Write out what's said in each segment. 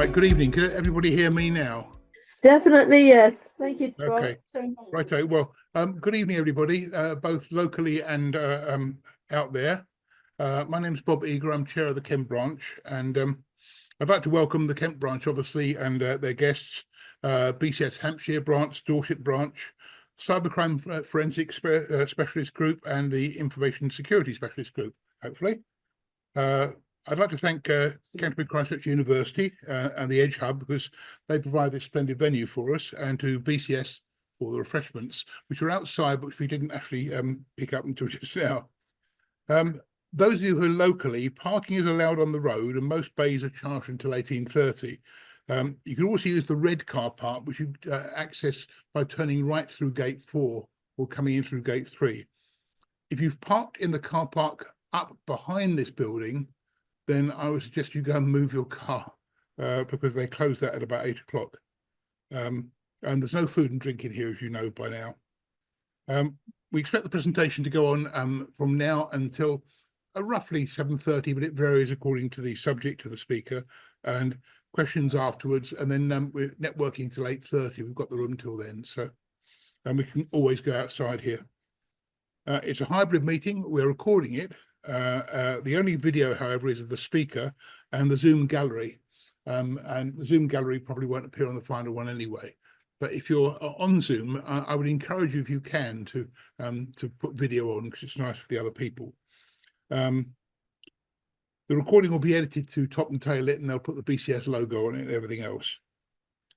Right, good evening. Can everybody hear me now? Definitely, yes. Thank you. Okay, righto. Well, good evening, everybody, both locally and out there. My name's Bob Eager. I'm chair of the Kent branch, and I'd like to welcome the Kent branch, obviously, and their guests, BCS Hampshire branch, Dorset branch, Cybercrime Forensic Specialist Group, and the Information Security Specialist Group, hopefully. I'd like to thank Canterbury Christchurch University and the Edge Hub, because they provide this splendid venue for us, and to BCS for the refreshments, which are outside, but which we didn't actually pick up until just now. Those of you who are locally, parking is allowed on the road, and most bays are charged until 18:30. You can also use the red car park, which you access by turning right through gate 4 or coming in through gate 3. If you've parked in the car park up behind this building, then I would suggest you go and move your car because they close that at about 8 o'clock. And there's no food and drink in here, as you know by now. We expect the presentation to go on from now until roughly 7:30, but it varies according to the subject of the speaker, and questions afterwards. And then we're networking till 8:30. We've got the room till then, so we can always go outside here. It's a hybrid meeting. We're recording it. The only video, however, is of the speaker and the Zoom gallery, and the Zoom gallery probably won't appear on the final one anyway. But if you're on Zoom, I would encourage you, if you can, to put video on, because it's nice for the other people. The recording will be edited to top and tail it, and they'll put the BCS logo on it and everything else.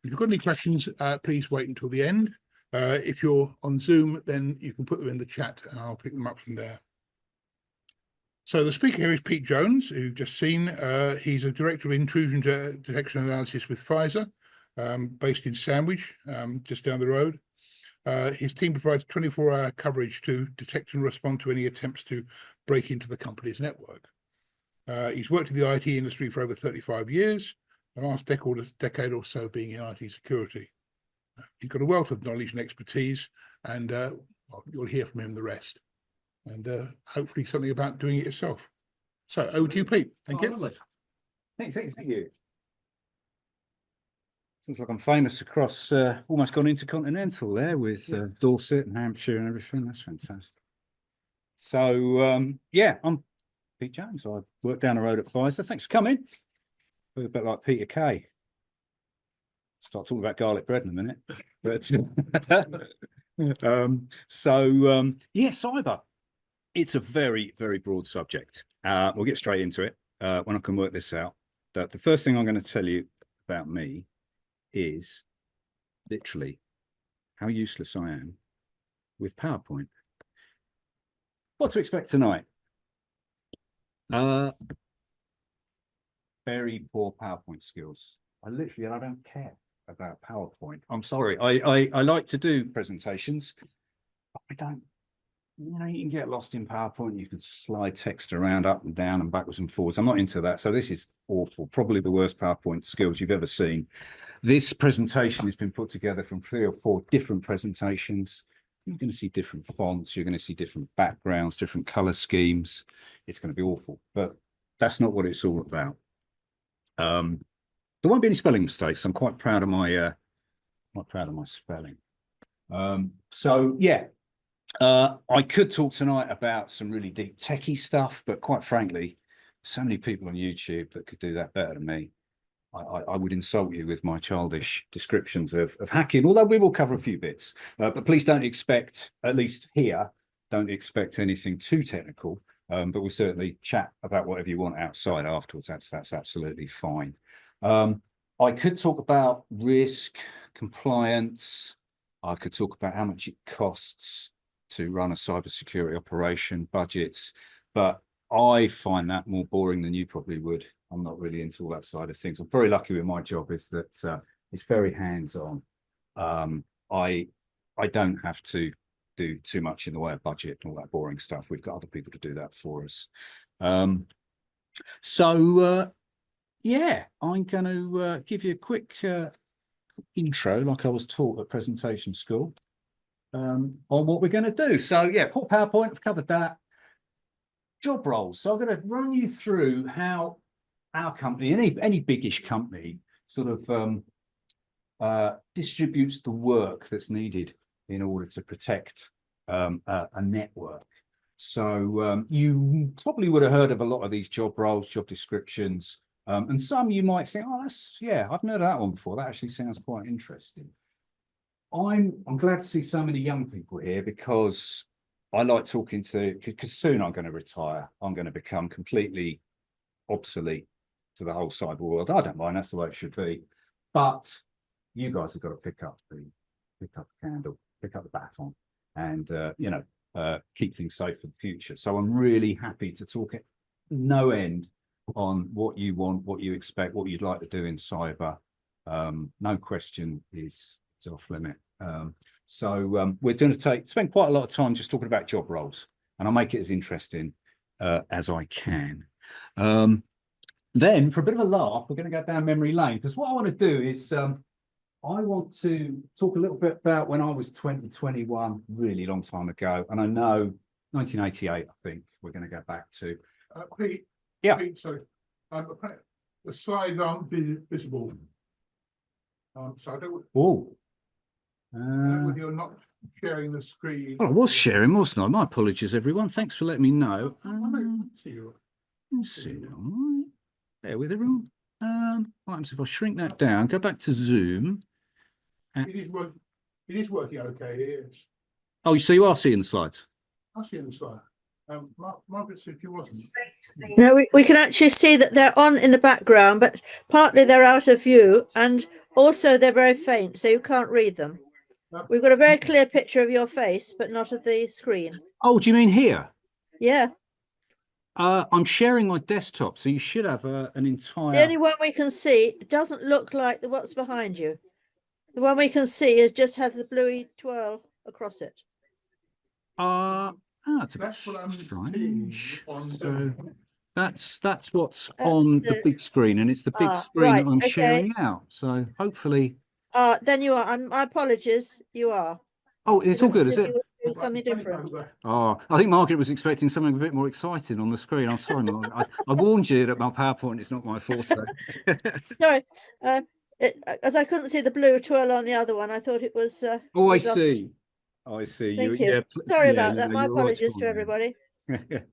If you've got any questions, please wait until the end. If you're on Zoom, then you can put them in the chat and I'll pick them up from there. So the speaker here is Pete Jones, who you've just seen. He's a director of intrusion detection analysis with Pfizer, based in Sandwich, just down the road. His team provides 24-hour coverage to detect and respond to any attempts to break into the company's network. He's worked in the IT industry for over 35 years, the last decade or so being in IT security. He's got a wealth of knowledge and expertise, and well, you'll hear from him the rest. And hopefully something about doing it yourself. So over to you, Pete. Thank you. Lovely. Thank you. Seems like I'm famous across, almost gone intercontinental there with Dorset and Hampshire and everything. That's fantastic. So, yeah, I'm Pete Jones. I work down the road at Pfizer. Thanks for coming. A bit like Peter Kay. Start talking about garlic bread in a minute. But yeah, cyber. It's a very, very broad subject. We'll get straight into it when I can work this out. The first thing I'm going to tell you about me is literally how useless I am with PowerPoint. What to expect tonight? Very poor PowerPoint skills. I don't care about PowerPoint. I'm sorry. I like to do presentations, but I don't. You know, you can get lost in PowerPoint. You can slide text around up and down and backwards and forwards. I'm not into that. So this is awful. Probably the worst PowerPoint skills you've ever seen. This presentation has been put together from 3 or 4 different presentations. You're going to see different fonts. You're going to see different backgrounds, different color schemes. It's going to be awful, but that's not what it's all about. There won't be any spelling mistakes. I'm quite proud of my spelling. So yeah. I could talk tonight about some really deep techie stuff, but quite frankly, so many people on YouTube that could do that better than me. I would insult you with my childish descriptions of hacking, although we will cover a few bits. But please don't expect, at least here, don't expect anything too technical. But we'll certainly chat about whatever you want outside afterwards. That's absolutely fine. I could talk about risk, compliance. I could talk about how much it costs to run a cybersecurity operation, budgets, but I find that more boring than you probably would. I'm not really into all that side of things. I'm very lucky with my job is that it's very hands-on. I don't have to do too much in the way of budget and all that boring stuff. We've got other people to do that for us. Yeah, I'm going to give you a quick intro, like I was taught at presentation school, on what we're going to do. So yeah, poor PowerPoint, I've covered that. Job roles. So I'm going to run you through how our company, any biggish company, sort of distributes the work that's needed in order to protect a network. So you probably would have heard of a lot of these job roles, job descriptions, and some you might think, oh, yeah, I've heard of that one before. That actually sounds quite interesting. I'm glad to see so many young people here because I like talking to, because soon I'm going to retire. I'm going to become completely obsolete to the whole cyber world. I don't mind, that's the way it should be. But you guys have got to pick up the candle, pick up the baton, and keep things safe for the future. So I'm really happy to talk at no end on what you want, what you expect, what you'd like to do in cyber. No question is off limit. We're going to spend quite a lot of time just talking about job roles, and I'll make it as interesting as I can. Then, for a bit of a laugh, we're going to go down memory lane, because what I want to do is I want to talk a little bit about when I was 2021, really long time ago, and I know 1988, I think we're going to go back to. Pete, yeah. Pete, sorry. The slides aren't visible. So I don't. Oh. Whether you're not sharing the screen. Oh, I was sharing, wasn't I? My apologies, everyone. Thanks for letting me know. Let's see. There with everyone. What happens if I shrink that down? Go back to Zoom. It is working okay. It is. Oh, so you are seeing the slides? I see the slide. Margaret said she wasn't. No, we can actually see that they're on in the background, but partly they're out of view, and also they're very faint, so you can't read them. We've got a very clear picture of your face, but not of the screen. Oh, do you mean here? Yeah. I'm sharing my desktop, so you should have an entire. The only one we can see doesn't look like what's behind you. The one we can see is just has the bluey twirl across it. That's what I'm strange. on. So that's what's on the big screen, and it's the big screen right, that I'm okay. sharing out. So hopefully. Then you are. My apologies. You are. Oh, it's all good, is it? Something different. Oh, I think Margaret was expecting something a bit more exciting on the screen. I'm sorry, Margaret. I warned you that my PowerPoint is not my forte. Sorry, as I couldn't see the blue twirl on the other one, I thought it was. Oh, I see. I see. Thank you. Sorry about that. My apologies to everybody.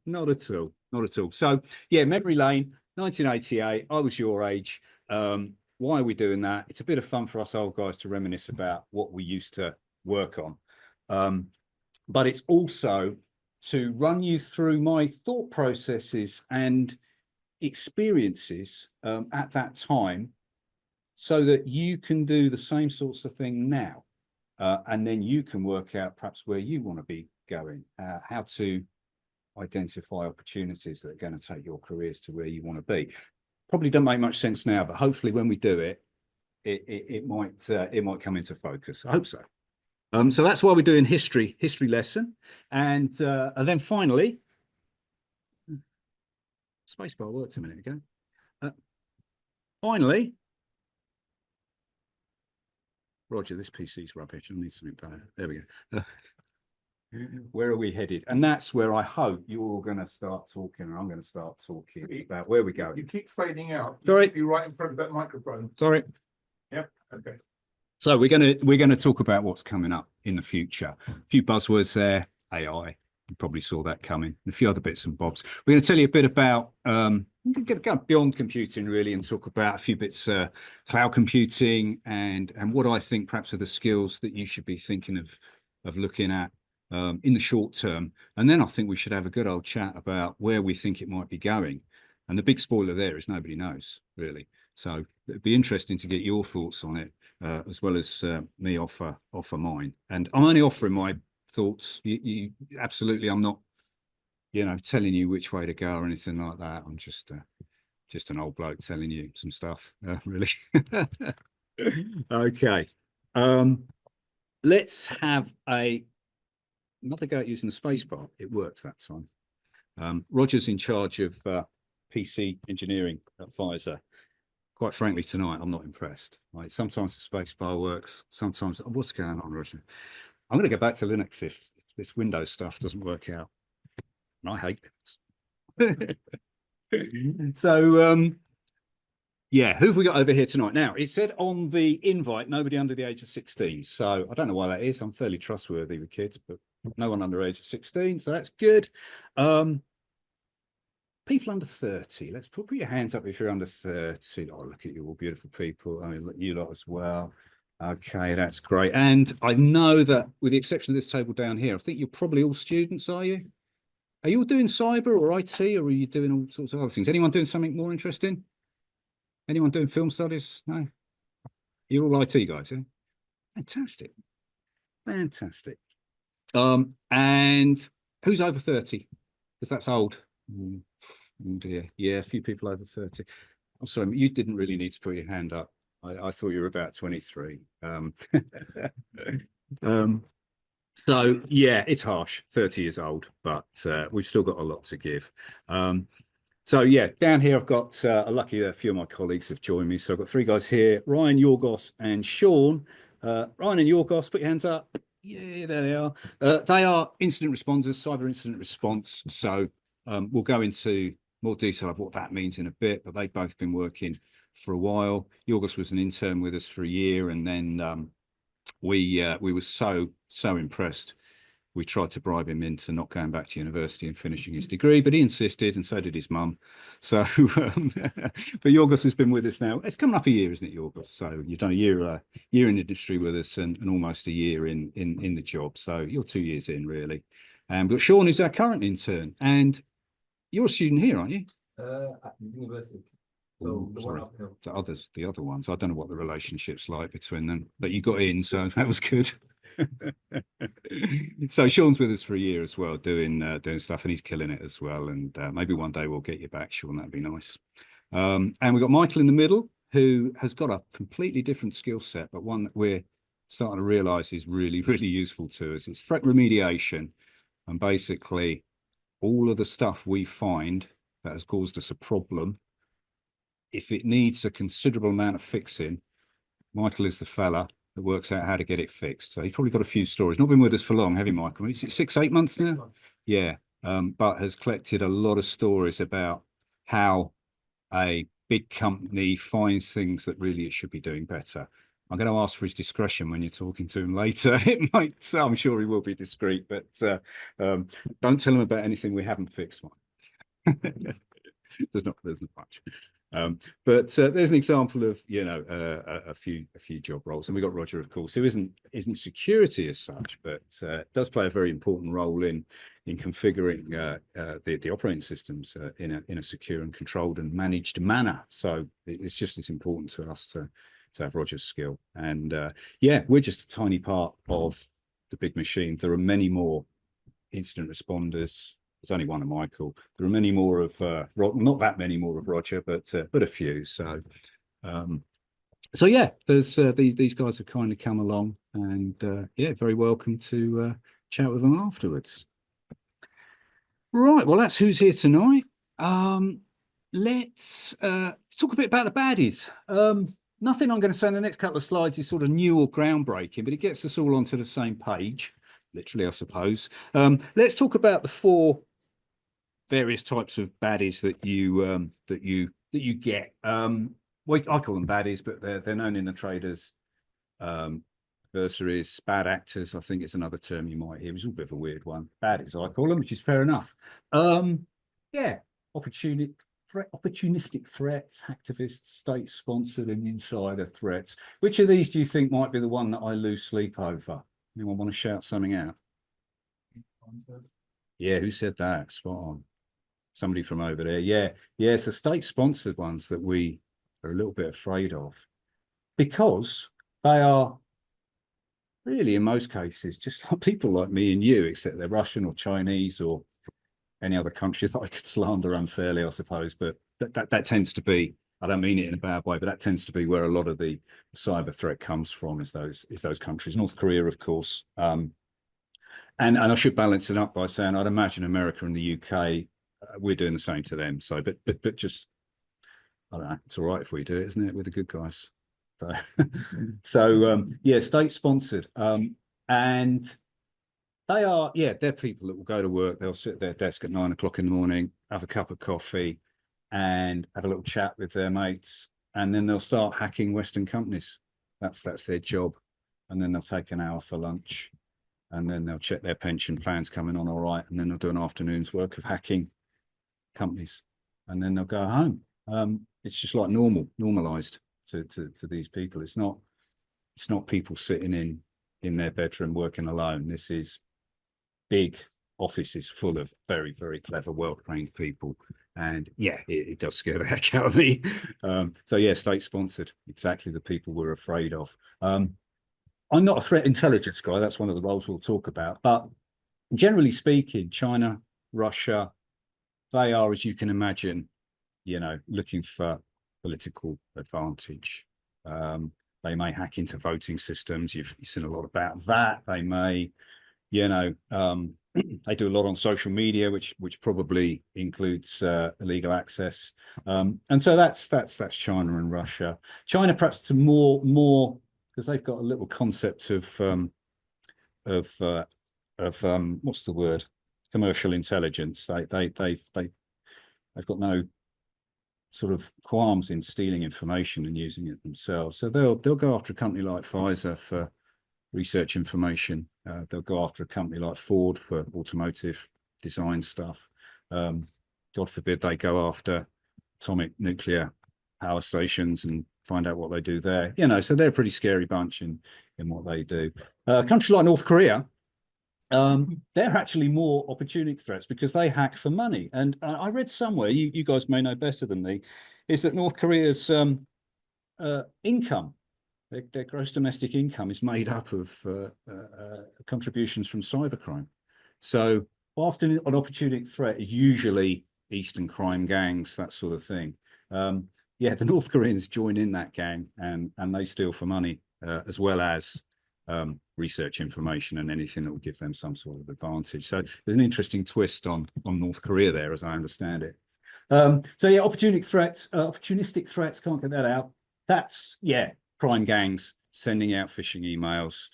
Not at all. Not at all. So, yeah, memory lane, 1988. I was your age. Why are we doing that? It's a bit of fun for us old guys to reminisce about what we used to work on. But it's also to run you through my thought processes and experiences at that time, so that you can do the same sorts of thing now. And then you can work out perhaps where you want to be going, how to identify opportunities that are going to take your careers to where you want to be. Probably don't make much sense now, but hopefully when we do it, it might come into focus. I hope so. So that's why we're doing history lesson, and then finally, spacebar worked a minute ago. Finally, Roger, this PC's rubbish. I need something better. There we go. Where are we headed? And that's where I hope you're all going to start talking, and I'm going to start talking about where we're going. You keep fading out. Sorry, you're right in front of that microphone. Sorry. Yep. Okay. So we're going to talk about what's coming up in the future. A few buzzwords there. AI. You probably saw that coming. And a few other bits and bobs. We're going to tell you a bit about. We're going to go beyond computing really and talk about a few bits cloud computing and what I think perhaps are the skills that you should be thinking of looking at in the short term. And then I think we should have a good old chat about where we think it might be going. And the big spoiler there is nobody knows really. So it'd be interesting to get your thoughts on it, as well as me offer mine. And I'm only offering my thoughts. You absolutely, I'm not, telling you which way to go or anything like that. I'm just an old bloke telling you some stuff, really. Okay. Let's have another go at using the spacebar. It worked that time. Roger's in charge of PC engineering at Pfizer. Quite frankly, tonight, I'm not impressed. Right? Sometimes the space bar works. Sometimes, what's going on, Roger? I'm going to go back to Linux if this Windows stuff doesn't work out. And I hate Linux. So, Yeah, who have we got over here tonight? Now, it said on the invite, nobody under the age of 16. So I don't know why that is. I'm fairly trustworthy with kids, but no one under the age of 16. So that's good. People under 30, let's put your hands up if you're under 30. Oh, look at you, all beautiful people. I mean, you lot as well. Okay, that's great. And I know that with the exception of this table down here, I think you're probably all students, are you? Are you all doing cyber or IT, or are you doing all sorts of other things? Anyone doing something more interesting? Anyone doing film studies? No? You're all IT guys, yeah? Fantastic. Fantastic. And who's over 30? Because that's old. Oh dear. Yeah, a few people over 30. I'm sorry, you didn't really need to put your hand up. I thought you were about 23. So yeah, it's harsh. 30 years old, but we've still got a lot to give. So yeah, down here I've got lucky a few of my colleagues have joined me. So I've got three guys here: Ryan, Yorgos, and Sean. Ryan and Yorgos, put your hands up. Yeah, there they are. They are incident responders, cyber incident response. So we'll go into more detail of what that means in a bit, but they've both been working for a while. Yorgos was an intern with us for a year, and then we were so impressed. We tried to bribe him into not going back to university and finishing his degree, but he insisted, and so did his mum. So, but Yorgos has been with us now. It's coming up a year, isn't it, Yorgos? So you've done a year in the industry with us, and almost a year in the job. So you're 2 years in, really. And we've got Sean, who's our current intern, and you're a student here, aren't you? At university. So the one uphill. The other ones. I don't know what the relationship's like between them, but you got in, so that was good. So Sean's with us for a year as well, doing stuff, and he's killing it as well. And maybe one day we'll get you back, Sean. That'd be nice. And we've got Michael in the middle, who has got a completely different skill set, but one that we're starting to realise is really, really useful to us. It's threat remediation, and basically all of the stuff we find that has caused us a problem, if it needs a considerable amount of fixing, Michael is the fella that works out how to get it fixed. So he's probably got a few stories. Not been with us for long, have you, Michael? Is it 6-8 months now? Yeah, but has collected a lot of stories about how a big company finds things that really it should be doing better. I'm going to ask for his discretion when you're talking to him later. It might, I'm sure he will be discreet, but don't tell him about anything we haven't fixed, Mike. There's not much. But there's an example of a few job roles, and we got Roger, of course, who isn't security as such, but does play a very important role in configuring the operating systems in a secure and controlled and managed manner. So it's just as important to us to have Roger's skill. And yeah, we're just a tiny part of the big machine. There are many more incident responders. There's only one of Michael. There are many more of not that many more of Roger, but a few. So so yeah, there's these guys have kindly come along, and yeah, very welcome to chat with them afterwards. Right, well, that's who's here tonight. Let's talk a bit about the baddies. Nothing I'm going to say in the next couple of slides is sort of new or groundbreaking, but it gets us all onto the same page, literally, I suppose. Let's talk about the 4 various types of baddies that you get. I call them baddies, but they're known in the trade as adversaries, bad actors. I think it's another term you might hear. It's a bit of a weird one. Baddies, I call them, which is fair enough. Yeah, opportunistic threats, activists, state-sponsored and insider threats. Which of these do you think might be the one that I lose sleep over? Anyone want to shout something out? Yeah, who said that? Spot on. Somebody from over there. Yeah, it's the state-sponsored ones that we are a little bit afraid of, because they are really, in most cases, just like people like me and you, except they're Russian or Chinese or any other countries that I could slander unfairly, I suppose. But that tends to be, I don't mean it in a bad way, but that tends to be where a lot of the cyber threat comes from, is those countries. North Korea, of course. And I should balance it up by saying I'd imagine America and the UK, we're doing the same to them. So, but just, I don't know, it's all right if we do it, isn't it? We're the good guys. So, yeah, state-sponsored. And they are, yeah, they're people that will go to work. They'll sit at their desk at 9 o'clock in the morning, have a cup of coffee, and have a little chat with their mates, and then they'll start hacking Western companies. That's their job. And then they'll take an hour for lunch, and then they'll check their pension plans coming on all right, and then they'll do an afternoon's work of hacking companies, and then they'll go home. It's just like normalized to these people. It's not people sitting in their bedroom working alone. This is big offices full of very, very clever, well-trained people. And yeah, it does scare the heck out of me. So yeah, state-sponsored, exactly the people we're afraid of. I'm not a threat intelligence guy. That's one of the roles we'll talk about. But generally speaking, China, Russia, they are, as you can imagine, looking for political advantage. They may hack into voting systems. You've seen a lot about that. They may, they do a lot on social media, which probably includes illegal access. And so that's China and Russia. China perhaps to more because they've got a little concept of what's the word? Commercial intelligence. They've got no sort of qualms in stealing information and using it themselves. So they'll go after a company like Pfizer for research information. They'll go after a company like Ford for automotive design stuff. God forbid they go after atomic nuclear power stations and find out what they do there. So they're a pretty scary bunch in what they do. A country like North Korea, they're actually more opportunistic threats because they hack for money. And I read somewhere, you guys may know better than me, is that North Korea's income, their gross domestic income is made up of contributions from cybercrime. So whilst an opportunistic threat is usually Eastern crime gangs, that sort of thing, yeah, the North Koreans join in that gang and they steal for money as well as research information and anything that will give them some sort of advantage. So there's an interesting twist on North Korea there, as I understand it. So yeah, opportunistic threats, can't get that out. That's, yeah, crime gangs sending out phishing emails,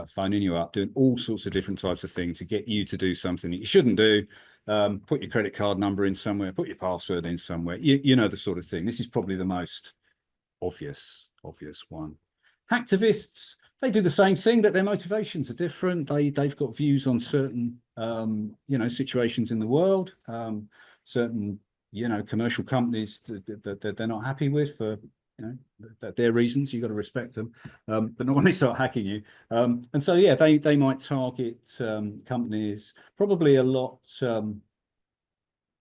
phoning you up, doing all sorts of different types of things to get you to do something that you shouldn't do. Put your credit card number in somewhere, put your password in somewhere, you know, the sort of thing. This is probably the most obvious one. Hacktivists, they do the same thing, but their motivations are different. They've got views on certain, situations in the world, certain, commercial companies that they're not happy with for, their reasons. You've got to respect them, but not when they start hacking you. And so, yeah, they might target companies. Probably a lot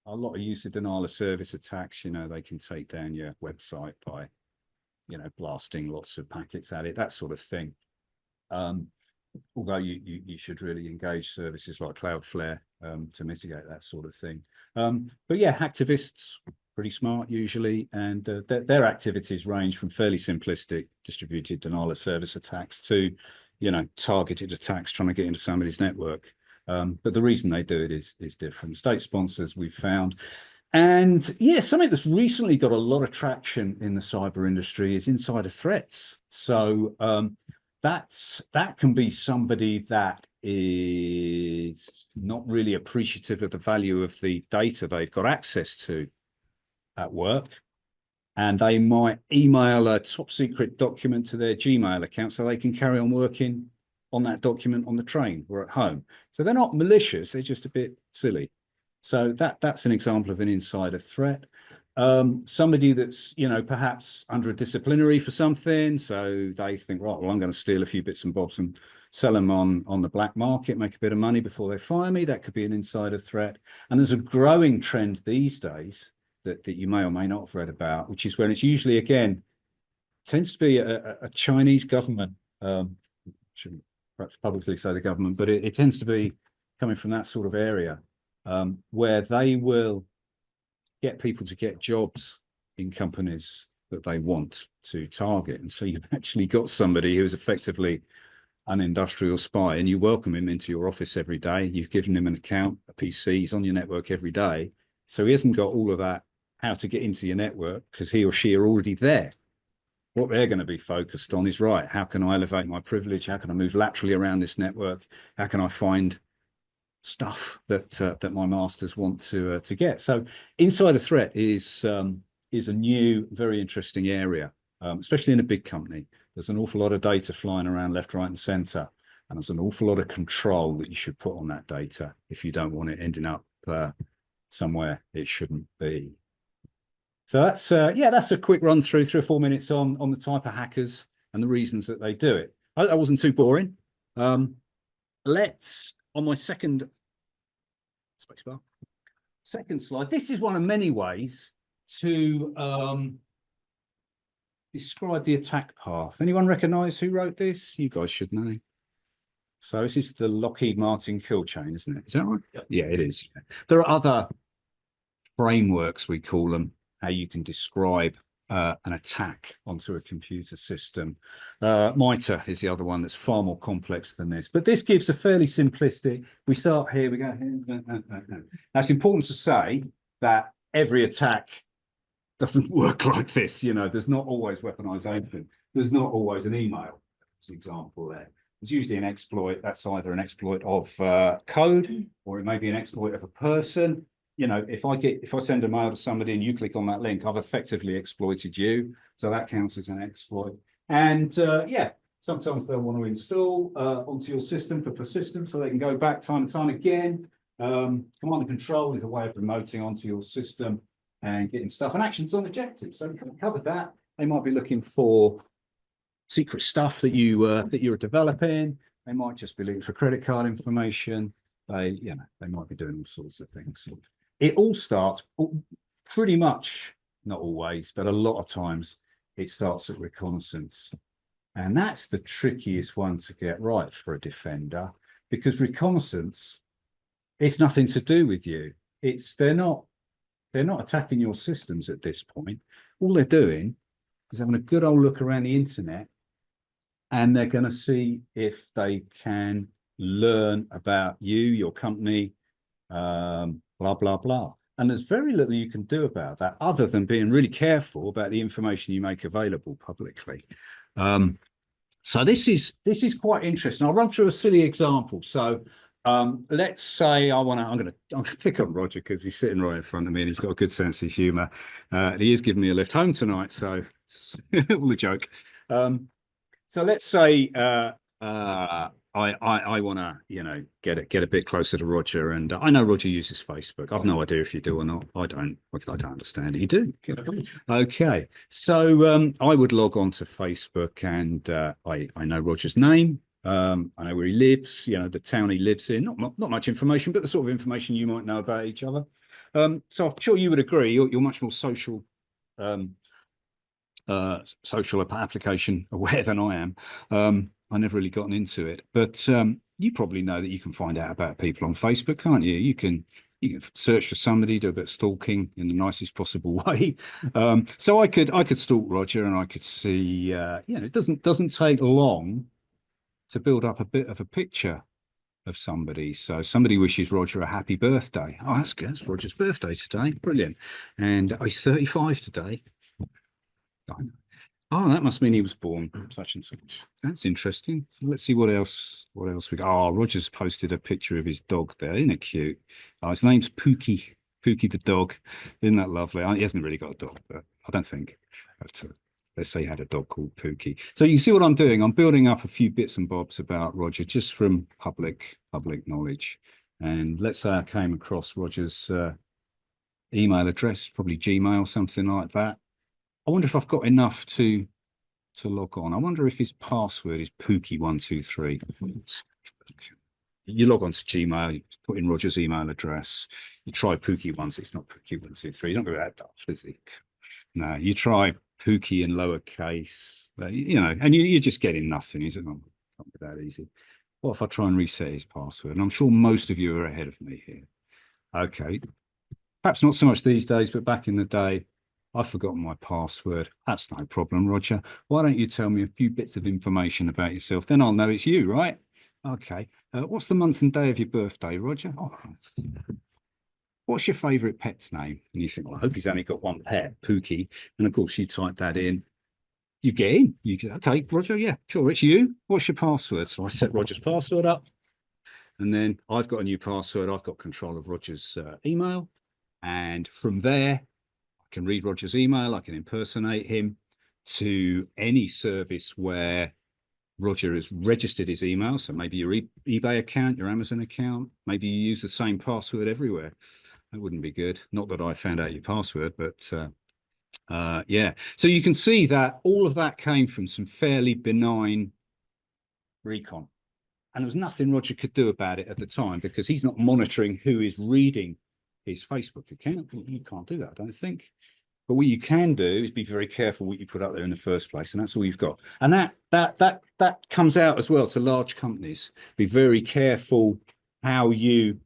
of use of denial of service attacks. They can take down your website by, blasting lots of packets at it, that sort of thing. Although you should really engage services like Cloudflare to mitigate that sort of thing. But yeah, hacktivists, pretty smart usually, and their activities range from fairly simplistic distributed denial of service attacks to, targeted attacks trying to get into somebody's network. But the reason they do it is different. State sponsors, we've found. And yeah, something that's recently got a lot of traction in the cyber industry is insider threats. So that can be somebody that is not really appreciative of the value of the data they've got access to at work, and they might email a top secret document to their Gmail account so they can carry on working on that document on the train or at home. So they're not malicious, they're just a bit silly. So that's an example of an insider threat. Somebody that's, perhaps under a disciplinary for something. So they think, right, well, I'm going to steal a few bits and bobs and sell them on the black market, make a bit of money before they fire me. That could be an insider threat. And there's a growing trend these days that you may or may not have read about, which is when it's usually, again, tends to be a Chinese government, shouldn't perhaps publicly say the government, but it tends to be coming from that sort of area, where they will get people to get jobs in companies that they want to target. And so you've actually got somebody who's effectively an industrial spy, and you welcome him into your office every day. You've given him an account, a PC, he's on your network every day. So he hasn't got all of that, how to get into your network, because he or she are already there. What they're going to be focused on is, right, how can I elevate my privilege? How can I move laterally around this network? How can I find stuff that my masters want to get? So insider threat is is a new, very interesting area, especially in a big company. There's an awful lot of data flying around left, right, and centre, and there's an awful lot of control that you should put on that data if you don't want it ending up somewhere it shouldn't be. So that's that's a quick run through, 3 or 4 minutes on the type of hackers and the reasons that they do it. That wasn't too boring. Let's, on my second spacebar, second slide. This is one of many ways to describe the attack path. Anyone recognise who wrote this? You guys should know. So this is the Lockheed Martin kill chain, isn't it? Is that right? Yep. Yeah, it is. There are other frameworks, we call them, how you can describe an attack onto a computer system. MITRE is the other one that's far more complex than this, but this gives a fairly simplistic, we start here, we go here. Now it's important to say that every attack doesn't work like this. You know, there's not always weaponization. There's not always an email, as an example there. It's usually an exploit. That's either an exploit of code, or it may be an exploit of a person. You know, if I send a mail to somebody and you click on that link, I've effectively exploited you. So that counts as an exploit. And yeah, sometimes they'll want to install onto your system for persistence, so they can go back time and time again. Command and control is a way of remoting onto your system and getting stuff and actions on objectives. So we've covered that. They might be looking for secret stuff that you're developing. They might just be looking for credit card information. They might be doing all sorts of things. It all starts pretty much, not always, but a lot of times it starts at reconnaissance. And that's the trickiest one to get right for a defender, because reconnaissance, it's nothing to do with you. They're not attacking your systems at this point. All they're doing is having a good old look around the internet, and they're going to see if they can learn about you, your company, blah, blah, blah. And there's very little you can do about that other than being really careful about the information you make available publicly. So this is quite interesting. I'll run through a silly example. So let's say I'm going to pick on Roger because he's sitting right in front of me and he's got a good sense of humour. He is giving me a lift home tonight, so all a joke. So let's say I want to, get a bit closer to Roger, and I know Roger uses Facebook. I've no idea if you do or not. I don't understand it. You do? Okay. So I would log on to Facebook, and I know Roger's name. I know where he lives, the town he lives in. Not much information, but the sort of information you might know about each other. So I'm sure you would agree. You're much more social application aware than I am. I never really gotten into it, but you probably know that you can find out about people on Facebook, can't you? You can search for somebody, do a bit of stalking in the nicest possible way. So I could stalk Roger, and I could see, it doesn't take long to build up a bit of a picture of somebody. So somebody wishes Roger a happy birthday. Oh, that's good. It's Roger's birthday today. Brilliant. And he's 35 today. Oh, that must mean he was born such and such. That's interesting. Let's see what else we got. Oh, Roger's posted a picture of his dog there. Isn't it cute? Oh, his name's Pookie. Pookie the dog. Isn't that lovely? He hasn't really got a dog, but I don't think. Let's say he had a dog called Pookie. So you can see what I'm doing. I'm building up a few bits and bobs about Roger just from public knowledge. And let's say I came across Roger's email address, probably Gmail, something like that. I wonder if I've got enough to log on. I wonder if his password is Pookie123. You log on to Gmail, you put in Roger's email address. You try Pookie once, it's not Pookie123. He's not going to be that daft, is he? No, you try Pookie in lowercase, and you're just getting nothing. Is it not that easy? What if I try and reset his password? And I'm sure most of you are ahead of me here. Okay, perhaps not so much these days, but back in the day, I've forgotten my password. That's no problem, Roger. Why don't you tell me a few bits of information about yourself? Then I'll know it's you, right? Okay. What's the month and day of your birthday, Roger? Oh. What's your favourite pet's name? And you think, well, I hope he's only got one pet, Pookie. And of course, you type that in. You get in. You say, okay, Roger, yeah, sure, it's you. What's your password? So I set Roger's password up. And then I've got a new password. I've got control of Roger's email. And from there, can read Roger's email, I can impersonate him, to any service where Roger has registered his email. So maybe your eBay account, your Amazon account, maybe you use the same password everywhere. That wouldn't be good. Not that I found out your password, but yeah. So you can see that all of that came from some fairly benign recon. And there was nothing Roger could do about it at the time because he's not monitoring who is reading his Facebook account. You can't do that, I don't think. But what you can do is be very careful what you put up there in the first place, and that's all you've got. And that comes out as well to large companies. Be very careful how you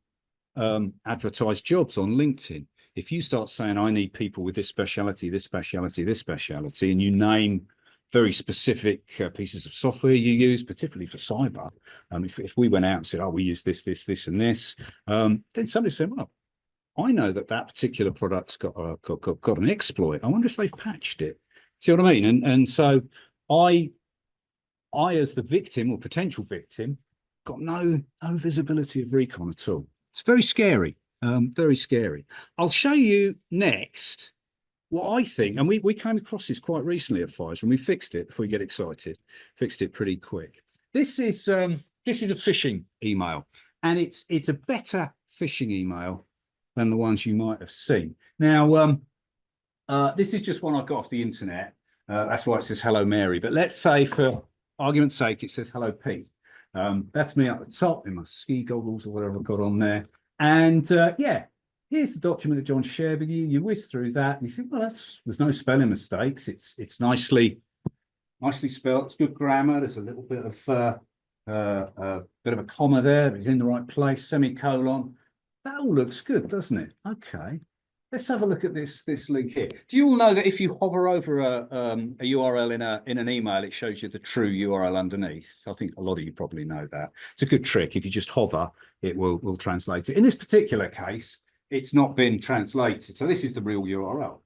advertise jobs on LinkedIn. If you start saying, I need people with this speciality, this speciality, this speciality, and you name very specific pieces of software you use, particularly for cyber, if we went out and said, oh, we use this, this, this, and this, then somebody said, well, I know that particular product's got an exploit. I wonder if they've patched it. See what I mean? And so I as the victim or potential victim got no visibility of recon at all. It's very scary, very scary. I'll show you next what I think, and we came across this quite recently at Pfizer, and we fixed it before we get excited. Fixed it pretty quick. This is a phishing email, and it's a better phishing email than the ones you might have seen. Now, this is just one I got off the internet. That's why it says hello Mary. But let's say, for argument's sake, it says hello Pete. That's me at the top in my ski goggles or whatever I've got on there. And yeah, here's the document that John shared with you. You whiz through that, and you think, well, there's no spelling mistakes. It's nicely spelled. It's good grammar. There's a little bit of a comma there, but it's in the right place. Semicolon. That all looks good, doesn't it? Okay. Let's have a look at this link here. Do you all know that if you hover over a URL in an email, it shows you the true URL underneath? I think a lot of you probably know that. It's a good trick. If you just hover, it will translate it. In this particular case, it's not been translated. So this is the real URL.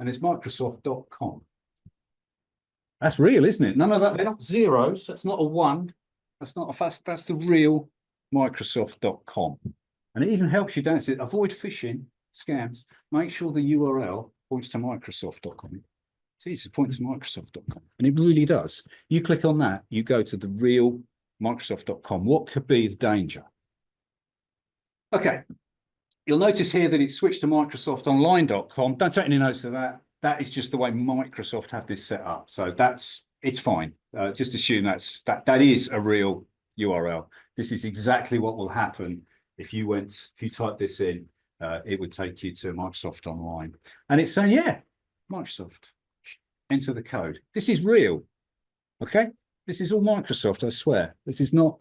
And it's Microsoft.com. That's real, isn't it? None of that. They're not zeros. That's not a one. That's not a fast. That's the real Microsoft.com. And it even helps you down. It says, avoid phishing scams. Make sure the URL points to Microsoft.com. See, it points to Microsoft.com. And it really does. You click on that, you go to the real Microsoft.com. What could be the danger? Okay. You'll notice here that it's switched to MicrosoftOnline.com. Don't take any notes of that. That is just the way Microsoft have this set up. So it's fine. Just assume that is a real URL. This is exactly what will happen if you type this in. It would take you to Microsoft Online. And it's saying, yeah, Microsoft, enter the code. This is real, okay? This is all Microsoft, I swear. This is not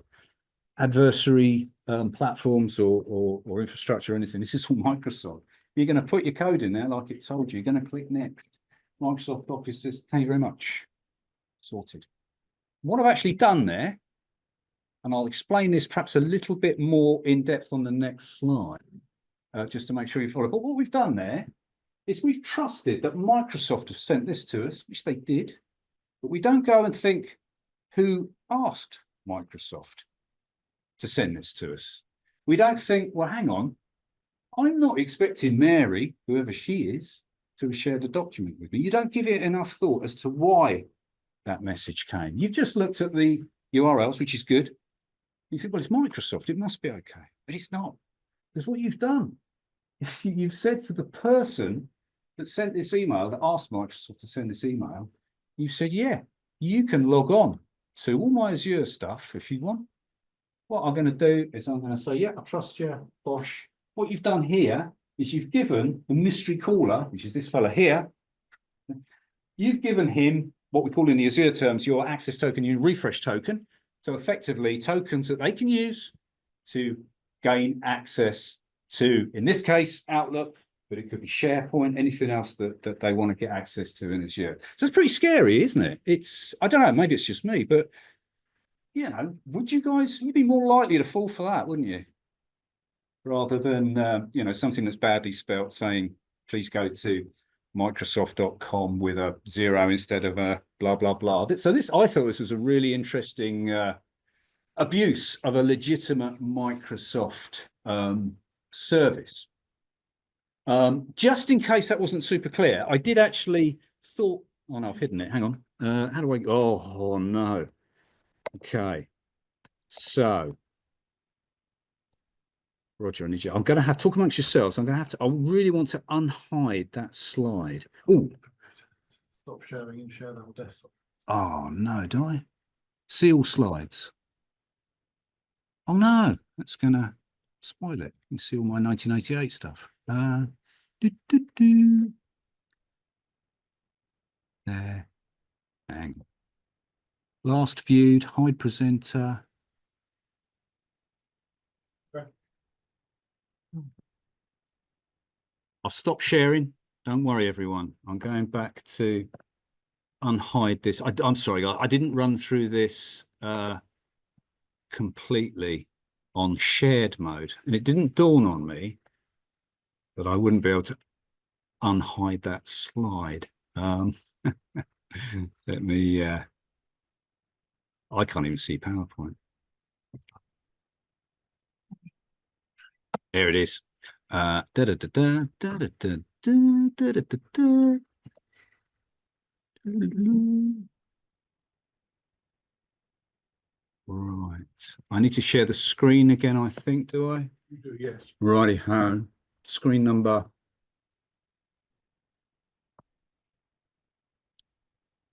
adversary platforms or infrastructure or anything. This is all Microsoft. You're going to put your code in there like it told you. You're going to click next. Microsoft Office says, thank you very much. Sorted. What I've actually done there, and I'll explain this perhaps a little bit more in depth on the next slide, just to make sure you follow. But what we've done there is we've trusted that Microsoft have sent this to us, which they did, but we don't go and think who asked Microsoft to send this to us. We don't think, well, hang on, I'm not expecting Mary, whoever she is, to have shared a document with me. You don't give it enough thought as to why that message came. You've just looked at the URLs, which is good. You think, well, it's Microsoft, it must be okay. But it's not. Because what you've done, you've said to the person that sent this email, that asked Microsoft to send this email, you said, yeah, you can log on to all my Azure stuff if you want. What I'm going to do is I'm going to say, yeah, I trust you, Bosh. What you've done here is you've given the mystery caller, which is this fella here, you've given him what we call in the Azure terms, your access token, your refresh token. So effectively tokens that they can use to gain access to, in this case, Outlook, but it could be SharePoint, anything else that they want to get access to in Azure. So it's pretty scary, isn't it? I don't know, maybe it's just me, but you know, you'd be more likely to fall for that, wouldn't you? Rather than, you know, something that's badly spelt saying, please go to Microsoft.com with a 0 instead of a blah, blah, blah. So I thought this was a really interesting abuse of a legitimate Microsoft service. Just in case that wasn't super clear, I did actually thought, oh no, I've hidden it. Hang on. How do I, oh no. Okay. So, Roger, I need you. I'm going to have, talk amongst yourselves. I'm going to have to, I really want to unhide that slide. Oh, Stop sharing and share the whole desktop. oh no, do I? See all slides. Oh no, that's going to spoil it. You see all my 1988 stuff. Do, do, do. There. Hang on. Last viewed, hide presenter. I'll stop sharing. Don't worry, everyone. I'm going back to unhide this. I'm sorry, I didn't run through this completely on shared mode, and it didn't dawn on me that I wouldn't be able to unhide that slide. Let me. I can't even see PowerPoint. There it is. Da da da da da da da da da da da. Right. I need to share the screen again, I think, do I? You do, yes. Righty ho. Screen number.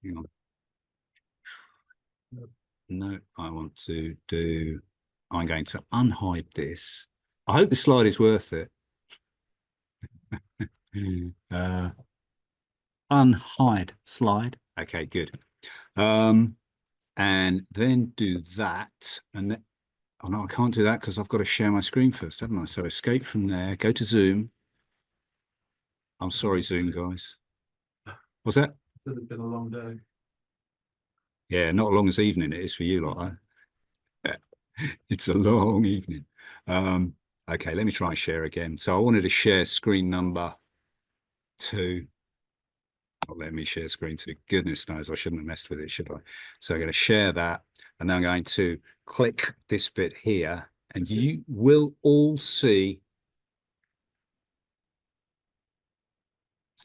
Hang on. No, I want to do, I'm going to unhide this. I hope the slide is worth it. Unhide slide. Okay, good. And then do that. And then, oh no, I can't do that because I've got to share my screen first, haven't I? So escape from there, go to Zoom. I'm sorry, Zoom guys. What's that? It's been a long day. Yeah, not as long as evening it is for you, like that. It's a long evening. Okay, let me try and share again. So I wanted to share screen number 2. Oh, let me share screen 2. Goodness knows I shouldn't have messed with it, should I? So I'm going to share that, and then I'm going to click this bit here, and you will all see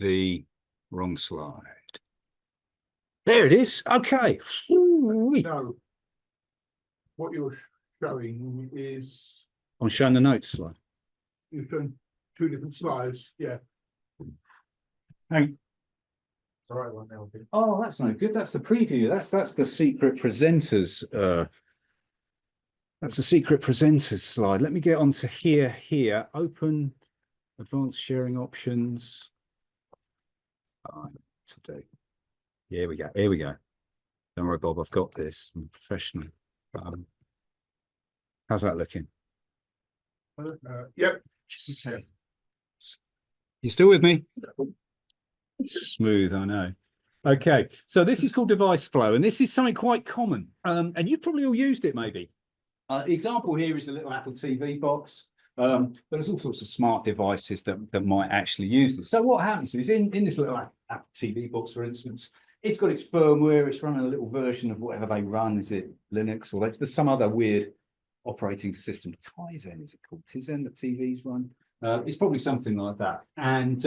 the wrong slide. There it is. Okay. No. What you're showing is I'm showing the notes slide. you've done 2 different slides. Yeah. Hang. It's the right one now. Oh, that's no good. That's the preview. That's the secret presenters. That's the secret presenters slide. Let me get onto here. Open advanced sharing options. Today. Here we go. Here we go. Don't worry, Bob. I've got this. I'm professional. How's that looking? Yep. Okay. You still with me? Smooth, I know. Okay, so this is called device flow, and this is something quite common. And you've probably all used it, maybe. The example here is a little Apple TV box. But there's all sorts of smart devices that might actually use this. So what happens is in this little Apple TV box, for instance, it's got its firmware, it's running a little version of whatever they run. Is it Linux or there's some other weird operating system? Tizen, is it called? Tizen, the TVs run? It's probably something like that. And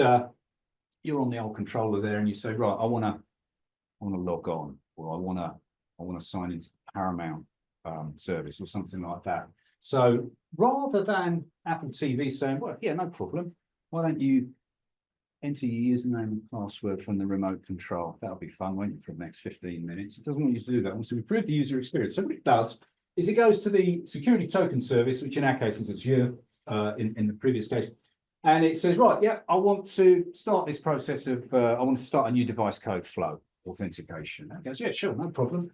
you're on the old controller there and you say, right, I want to log on, or I want to sign into the Paramount service or something like that. So rather than Apple TV saying, well, yeah, no problem, why don't you enter your username and password from the remote control? That'll be fun, won't it, for the next 15 minutes? It doesn't want you to do that. It wants to improve the user experience. So what it does is it goes to the security token service, which in our case is Azure, in the previous case. And it says, right, yeah, I want to start this process of, I want to start a new device code flow authentication. And it goes, yeah, sure, no problem.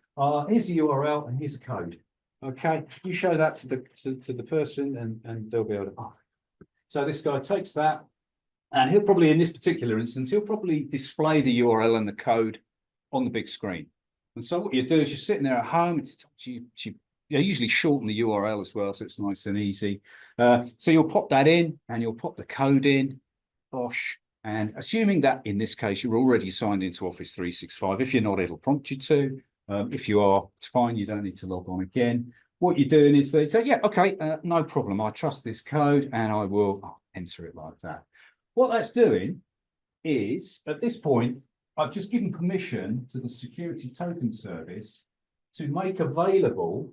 Here's the URL and here's the code. Okay, you show that to the person and they'll be able to. So this guy takes that and he'll probably, in this particular instance, he'll probably display the URL and the code on the big screen. And so what you do is you're sitting there at home, you usually shorten the URL as well, so it's nice and easy. So you'll pop that in and you'll pop the code in, bosh. And assuming that in this case, you're already signed into Office 365. If you're not, it'll prompt you to. If you are, it's fine. You don't need to log on again. What you're doing is they say, yeah, okay, no problem. I trust this code and I will enter it like that. what that's doing is, at this point, I've just given permission to the security token service to make available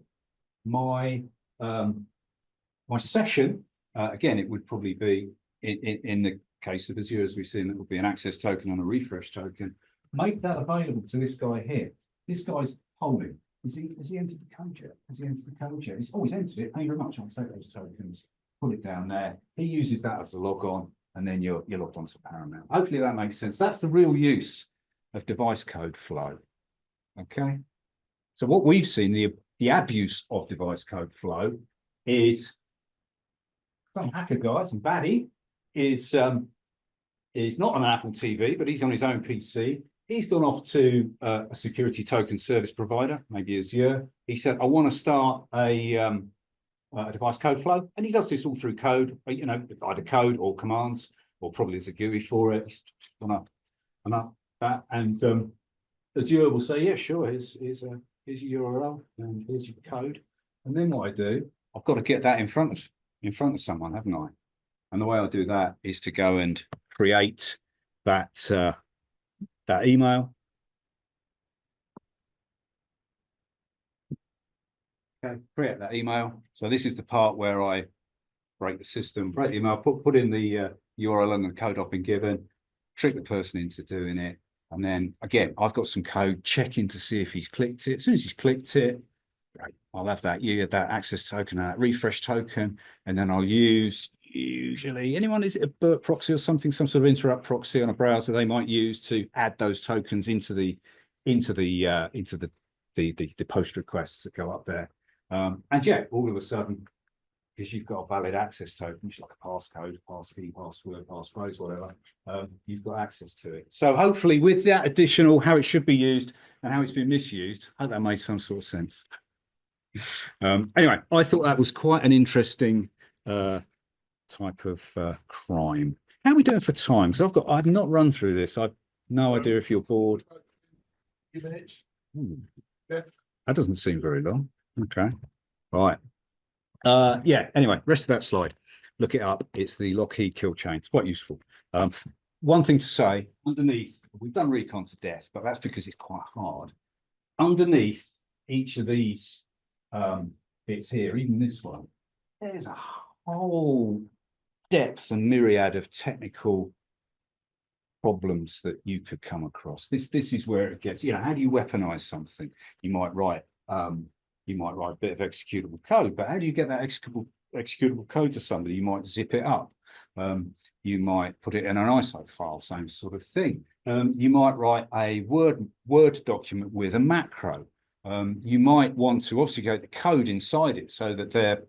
my my session. Again, it would probably be in the case of Azure, as we've seen, it would be an access token and a refresh token. Make that available to this guy here. This guy's holding. Has he entered the code yet? Has he entered the code yet? He's entered it. Thank you very much. I'll take those tokens, put it down there. He uses that as a log on, and then you're logged onto Paramount. Hopefully that makes sense. That's the real use of device code flow. Okay. So what we've seen, the abuse of device code flow is some hacker guy, some baddie, is not on an Apple TV, but he's on his own PC. He's gone off to a security token service provider, maybe Azure. He said, I want to start a device code flow. And he does this all through code, you know, either code or commands, or probably there's a GUI for it. He's on that. And Azure will say, yeah, sure, here's your URL and here's your code. And then what I do, I've got to get that in front of someone, haven't I? And the way I do that is to go and create that email. Okay, create that email. So this is the part where I break the system, break the email, put in the URL and the code I've been given, trick the person into doing it. And then again, I've got some code checking to see if he's clicked it. As soon as he's clicked it, right, I'll have that access token, that refresh token, and then I'll use usually is it a BERT proxy or something, some sort of interrupt proxy on a browser they might use to add those tokens into the post requests that go up there. And yeah, all of a sudden, because you've got a valid access token, which is like a passcode, passkey, password, passphrase, whatever, you've got access to it. So hopefully with that additional, how it should be used and how it's been misused, I hope that made some sort of sense. Anyway, I thought that was quite an interesting type of crime. How are we doing for time? Because I've not run through this. I've no idea if you're bored. 2 minutes. That doesn't seem very long. Okay. All right. Yeah, anyway, rest of that slide. Look it up. It's the Lockheed kill chain. It's quite useful. One thing to say, underneath, we've done recon to death, but that's because it's quite hard. Underneath each of these bits here, even this one, there's a whole depth and myriad of technical problems that you could come across. This is where it gets, how do you weaponize something? You might write a bit of executable code, but how do you get that executable code to somebody? You might zip it up. You might put it in an ISO file, same sort of thing. You might write a Word document with a macro. You might want to obfuscate the code inside it so that their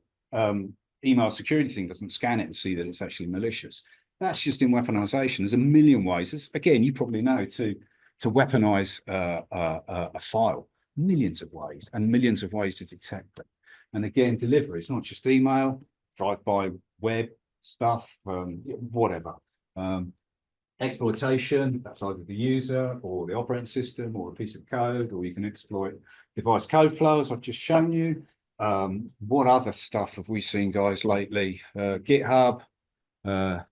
email security thing doesn't scan it and see that it's actually malicious. That's just in weaponization. There's a million ways. Again, you probably know to weaponize a file. Millions of ways and millions of ways to detect them. And again, delivery. It's not just email, drive-by web stuff, whatever. Exploitation, that's either the user or the operating system or a piece of code, or you can exploit device code flow, as I've just shown you. What other stuff have we seen, guys, lately? GitHub,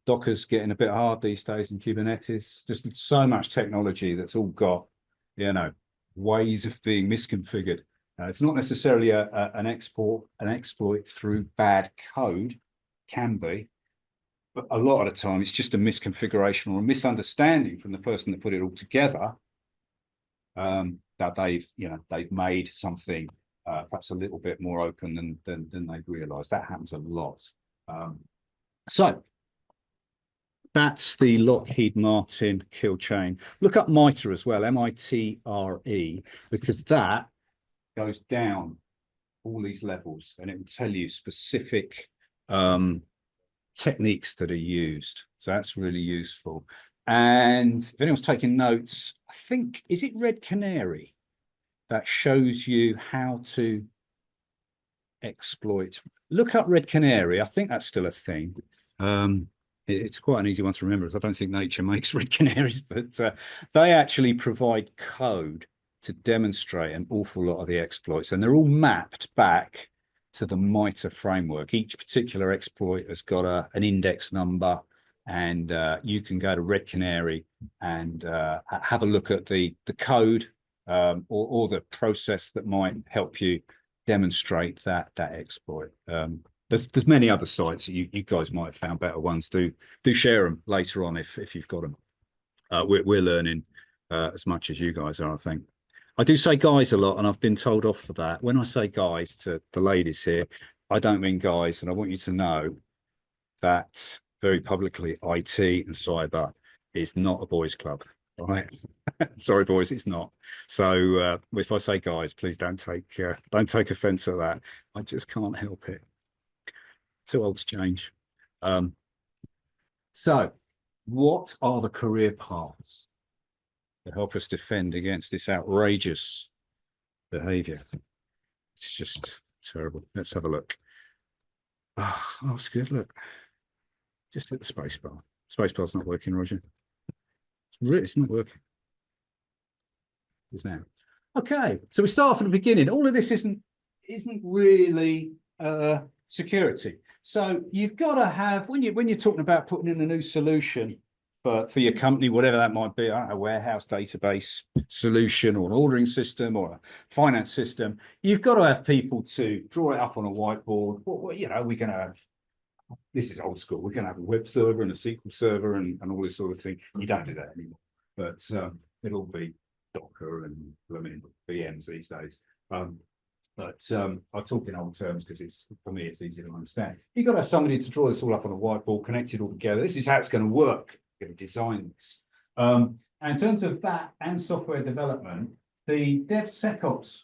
Docker's getting a bit hard these days in Kubernetes. Just so much technology that's all got, ways of being misconfigured. It's not necessarily an exploit through bad code, can be, but a lot of the time it's just a misconfiguration or a misunderstanding from the person that put it all together, that they've made something perhaps a little bit more open than they've realized. That happens a lot. So that's the Lockheed Martin kill chain. Look up MITRE as well, M-I-T-R-E, because that goes down all these levels and it will tell you specific techniques that are used. So that's really useful. And if anyone's taking notes, I think, is it Red Canary that shows you how to exploit? Look up Red Canary. I think that's still a thing. It's quite an easy one to remember, as I don't think nature makes red canaries, but they actually provide code to demonstrate an awful lot of the exploits, and they're all mapped back to the MITRE framework. Each particular exploit has got an index number, and you can go to Red Canary and have a look at the code or the process that might help you demonstrate that exploit. There's many other sites that you guys might have found better ones. Do share them later on if you've got them. We're learning as much as you guys are, I think. I do say guys a lot, and I've been told off for that. When I say guys to the ladies here, I don't mean guys, and I want you to know that very publicly, IT and cyber is not a boys' club. All right. Sorry, boys, it's not. So if I say guys, please don't take offence at that. I just can't help it. Too old to change. So what are the career paths to help us defend against this outrageous behavior? It's just terrible. Let's have a look. Oh, it's good. Look, just hit the space bar. Space bar's not working, Roger. It's not working. It's now. Okay, so we start from the beginning. All of this isn't really security. So you've got to have, when you're talking about putting in a new solution for your company, whatever that might be, a warehouse database solution or an ordering system or a finance system, you've got to have people to draw it up on a whiteboard. We're going to have, this is old school, we're going to have a web server and a SQL server and all this sort of thing. You don't do that anymore, but it'll be Docker and VMs these days. But I talk in old terms because for me it's easy to understand. You've got to have somebody to draw this all up on a whiteboard, connect it all together. This is how it's going to work. You're going to design this. And in terms of that and software development, the DevSecOps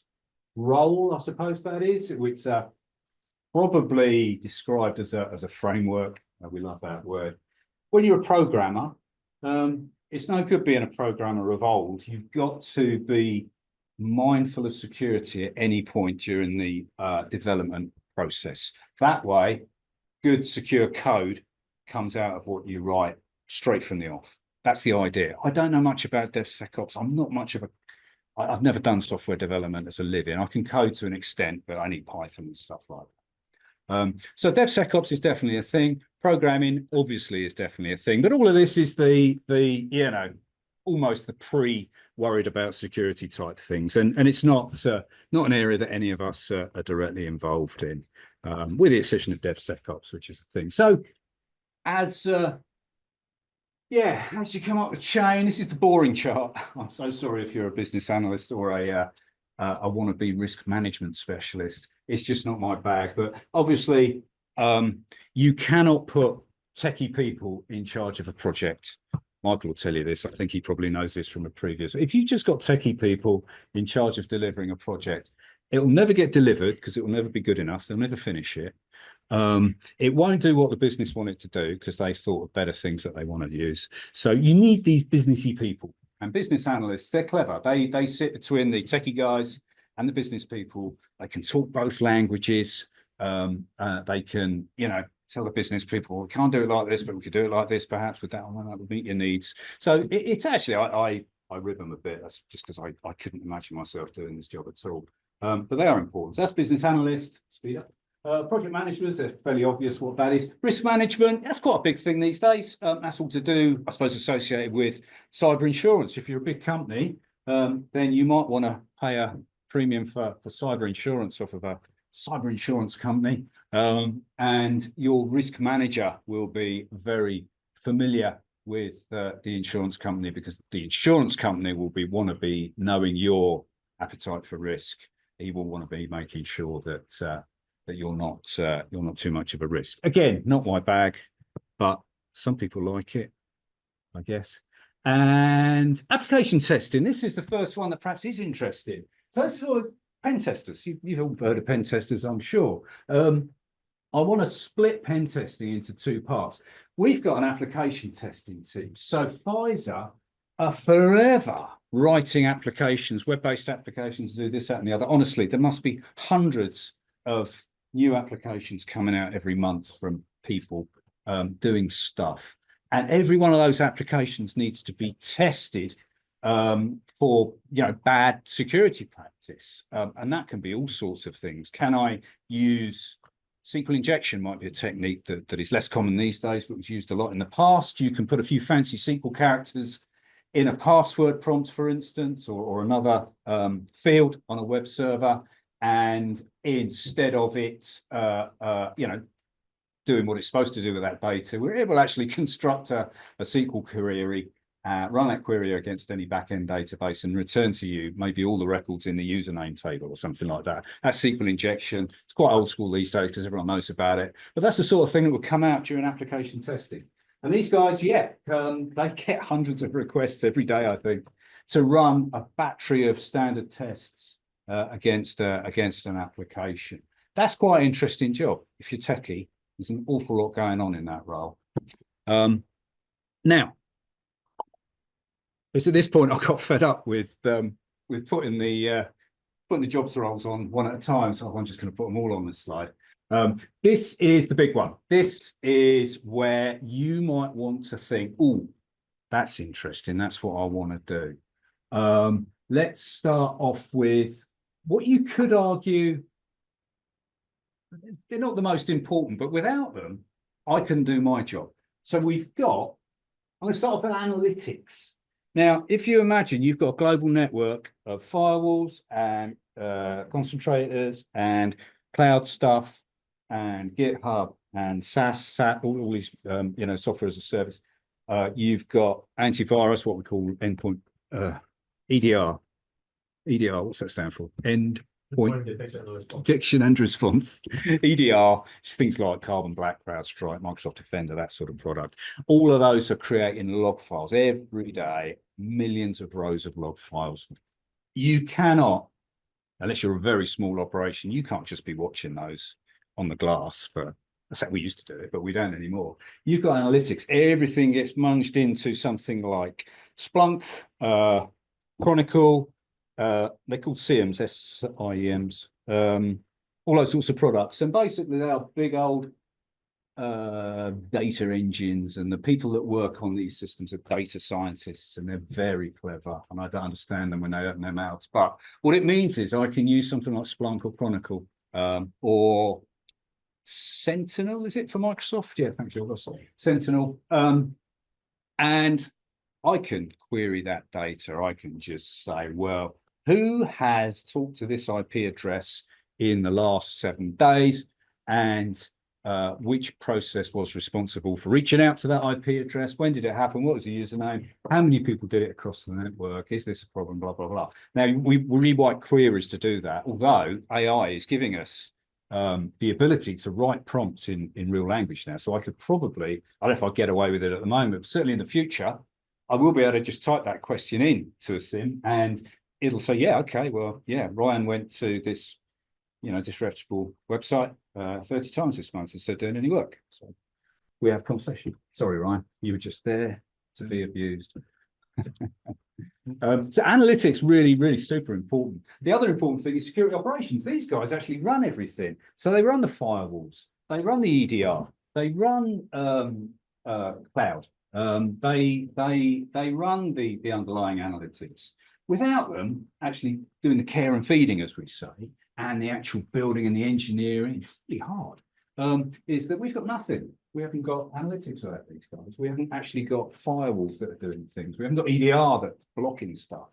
role, I suppose that is, which probably described as a framework. We love that word. When you're a programmer, it's no good being a programmer of old. You've got to be mindful of security at any point during the development process. That way, good secure code comes out of what you write straight from the off. That's the idea. I don't know much about DevSecOps. I'm not much of I've never done software development as a living. I can code to an extent, but I need Python and stuff like that. So DevSecOps is definitely a thing. Programming obviously is definitely a thing, but all of this is the almost the pre-worried about security type things, and it's not an area that any of us are directly involved in, with the exception of DevSecOps, which is the thing. So as you come up the chain, this is the boring chart. I'm so sorry if you're a business analyst or a wannabe risk management specialist. It's just not my bag. But obviously, you cannot put techie people in charge of a project. Michael will tell you this. I think he probably knows this from a previous. If you've just got techie people in charge of delivering a project, it will never get delivered because it will never be good enough. They'll never finish it. It won't do what the business want it to do because they've thought of better things that they want to use. So you need these businessy people, and business analysts, they're clever. They sit between the techie guys and the business people. They can talk both languages. They can, tell the business people, we can't do it like this, but we could do it like this, perhaps with that one, that would meet your needs. So it's actually, I rib them a bit. That's just because I couldn't imagine myself doing this job at all. But they are important. So that's business analyst, speed up. Project management, it's fairly obvious what that is. Risk management, that's quite a big thing these days. That's all to do, I suppose, associated with cyber insurance. If you're a big company, then you might want to pay a premium for cyber insurance off of a cyber insurance company. And your risk manager will be very familiar with the insurance company, because the insurance company will want to be knowing your appetite for risk. He will want to be making sure that you're not too much of a risk. Again, not my bag, but some people like it, I guess. And application testing. This is the first one that perhaps is interesting. So it's sort of pen testers. You've all heard of pen testers, I'm sure. I want to split pen testing into two parts. We've got an application testing team. So Pfizer are forever writing applications, web-based applications, to do this, that, and the other. Honestly, there must be hundreds of new applications coming out every month from people doing stuff. And every one of those applications needs to be tested for bad security practice. And that can be all sorts of things. Can I use SQL injection might be a technique that is less common these days, but was used a lot in the past. You can put a few fancy SQL characters in a password prompt, for instance, or another field on a web server, and instead of it, doing what it's supposed to do with that data, we're able to actually construct a SQL query, run that query against any backend database, and return to you maybe all the records in the username table or something like that. That's SQL injection. It's quite old school these days because everyone knows about it, but that's the sort of thing that will come out during application testing. And these guys, they get hundreds of requests every day, I think, to run a battery of standard tests against an application. That's quite an interesting job if you're techie. There's an awful lot going on in that role. Now, it's at this point I got fed up with putting the jobs roles on one at a time, so I'm just going to put them all on this slide. This is the big one. This is where you might want to think, oh, that's interesting. That's what I want to do. Let's start off with what you could argue they're not the most important, but without them, I can do my job. So I'm going to start off with analytics. Now, if you imagine you've got a global network of firewalls and concentrators and cloud stuff and GitHub and SaaS, all these software as a service. You've got antivirus, what we call endpoint EDR. EDR, what's that stand for? Endpoint detection and response. EDR, things like Carbon Black, CrowdStrike, Microsoft Defender, that sort of product. All of those are creating log files every day, millions of rows of log files. You cannot, unless you're a very small operation, you can't just be watching those on the glass for, that's how we used to do it, but we don't anymore. You've got analytics. Everything gets munged into something like Splunk, Chronicle, they're called SIEMs, S-I-E-Ms, all those sorts of products. And basically they are big old data engines, and the people that work on these systems are data scientists, and they're very clever, and I don't understand them when they open their mouths. But what it means is I can use something like Splunk or Chronicle, or Sentinel, is it for Microsoft? Yeah, thanks, Sentinel. And I can query that data. I can just say, well, who has talked to this IP address in the last 7 days, and which process was responsible for reaching out to that IP address? When did it happen? What was the username? How many people did it across the network? Is this a problem? Blah, blah, blah. Now, we rewrite queries to do that, although AI is giving us the ability to write prompts in real language now. So I could probably, I don't know if I get away with it at the moment, but certainly in the future, I will be able to just type that question in to a sim, and it'll say, yeah, okay, well, yeah, Ryan went to this, disreputable website 30 times this month instead of doing any work. So we have conversation. Sorry, Ryan, you were just there to be abused. So analytics really, really super important. The other important thing is security operations. These guys actually run everything. So they run the firewalls, they run the EDR, they run cloud. They run the underlying analytics. Without them actually doing the care and feeding, as we say, and the actual building and the engineering, it's really hard, is that we've got nothing. We haven't got analytics without these guys. We haven't actually got firewalls that are doing things. We haven't got EDR that's blocking stuff.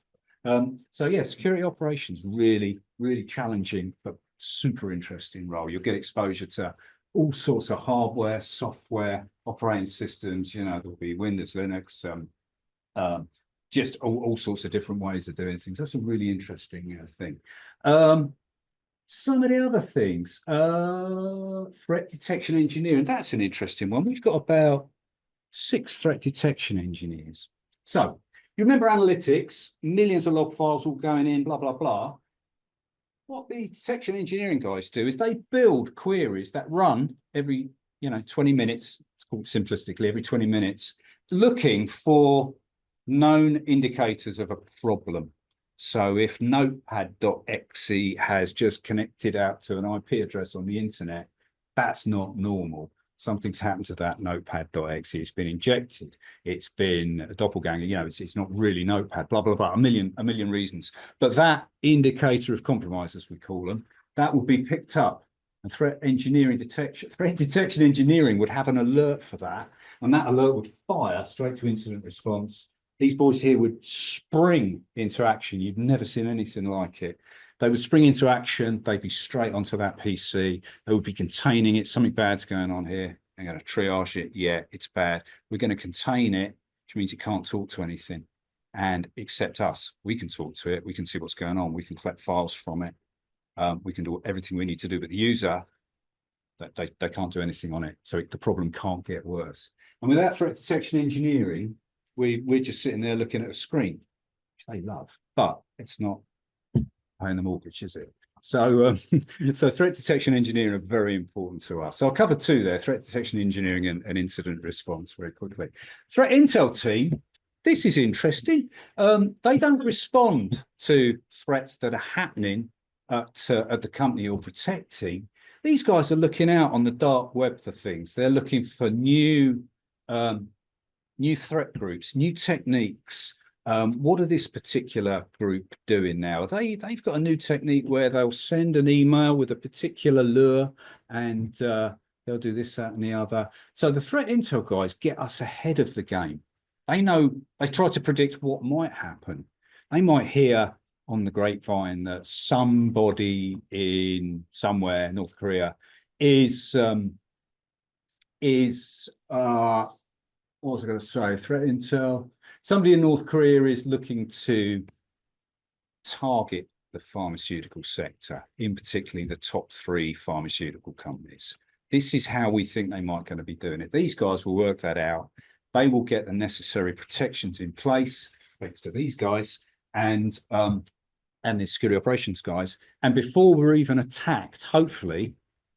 So yeah, security operations, really, really challenging, but super interesting role. You'll get exposure to all sorts of hardware, software, operating systems. There'll be Windows, Linux, just all sorts of different ways of doing things. That's a really interesting thing. Some of the other things, threat detection engineering, that's an interesting one. We've got about 6 threat detection engineers. So you remember analytics, millions of log files all going in, blah, blah, blah. What the detection engineering guys do is they build queries that run every 20 minutes, it's called simplistically, every 20 minutes, looking for known indicators of a problem. So if notepad.exe has just connected out to an IP address on the internet, that's not normal. Something's happened to that notepad.exe. It's been injected. It's been a doppelganger. It's not really notepad, blah, blah, blah, a million reasons. But that indicator of compromise, as we call them, that will be picked up And threat detection engineering would have an alert for that, and that alert would fire straight to incident response. These boys here would spring into action. You've never seen anything like it. They would spring into action. They'd be straight onto that PC. They would be containing it. Something bad's going on here. They're going to triage it. Yeah, it's bad. We're going to contain it, which means it can't talk to anything. And except us, we can talk to it. We can see what's going on. We can collect files from it. We can do everything we need to do, but the user, they can't do anything on it. So the problem can't get worse. And without threat detection engineering, we're just sitting there looking at a screen, which they love, but it's not paying the mortgage, is it? So, so threat detection engineering are very important to us. So I'll cover two there: threat detection engineering and incident response very quickly. Threat intel team. This is interesting. They don't respond to threats that are happening at the company you're protecting. These guys are looking out on the dark web for things. They're looking for new threat groups, new techniques. What are this particular group doing now? They've got a new technique where they'll send an email with a particular lure, and they'll do this, that, and the other. So the threat intel guys get us ahead of the game. They know, they try to predict what might happen. They might hear on the grapevine that somebody in somewhere, North Korea, is what was I going to say? Threat intel. Somebody in North Korea is looking to target the pharmaceutical sector, in particularly the top 3 pharmaceutical companies. This is how we think they might going to be doing it. These guys will work that out. They will get the necessary protections in place, thanks to these guys, and the security operations guys. And before we're even attacked, hopefully,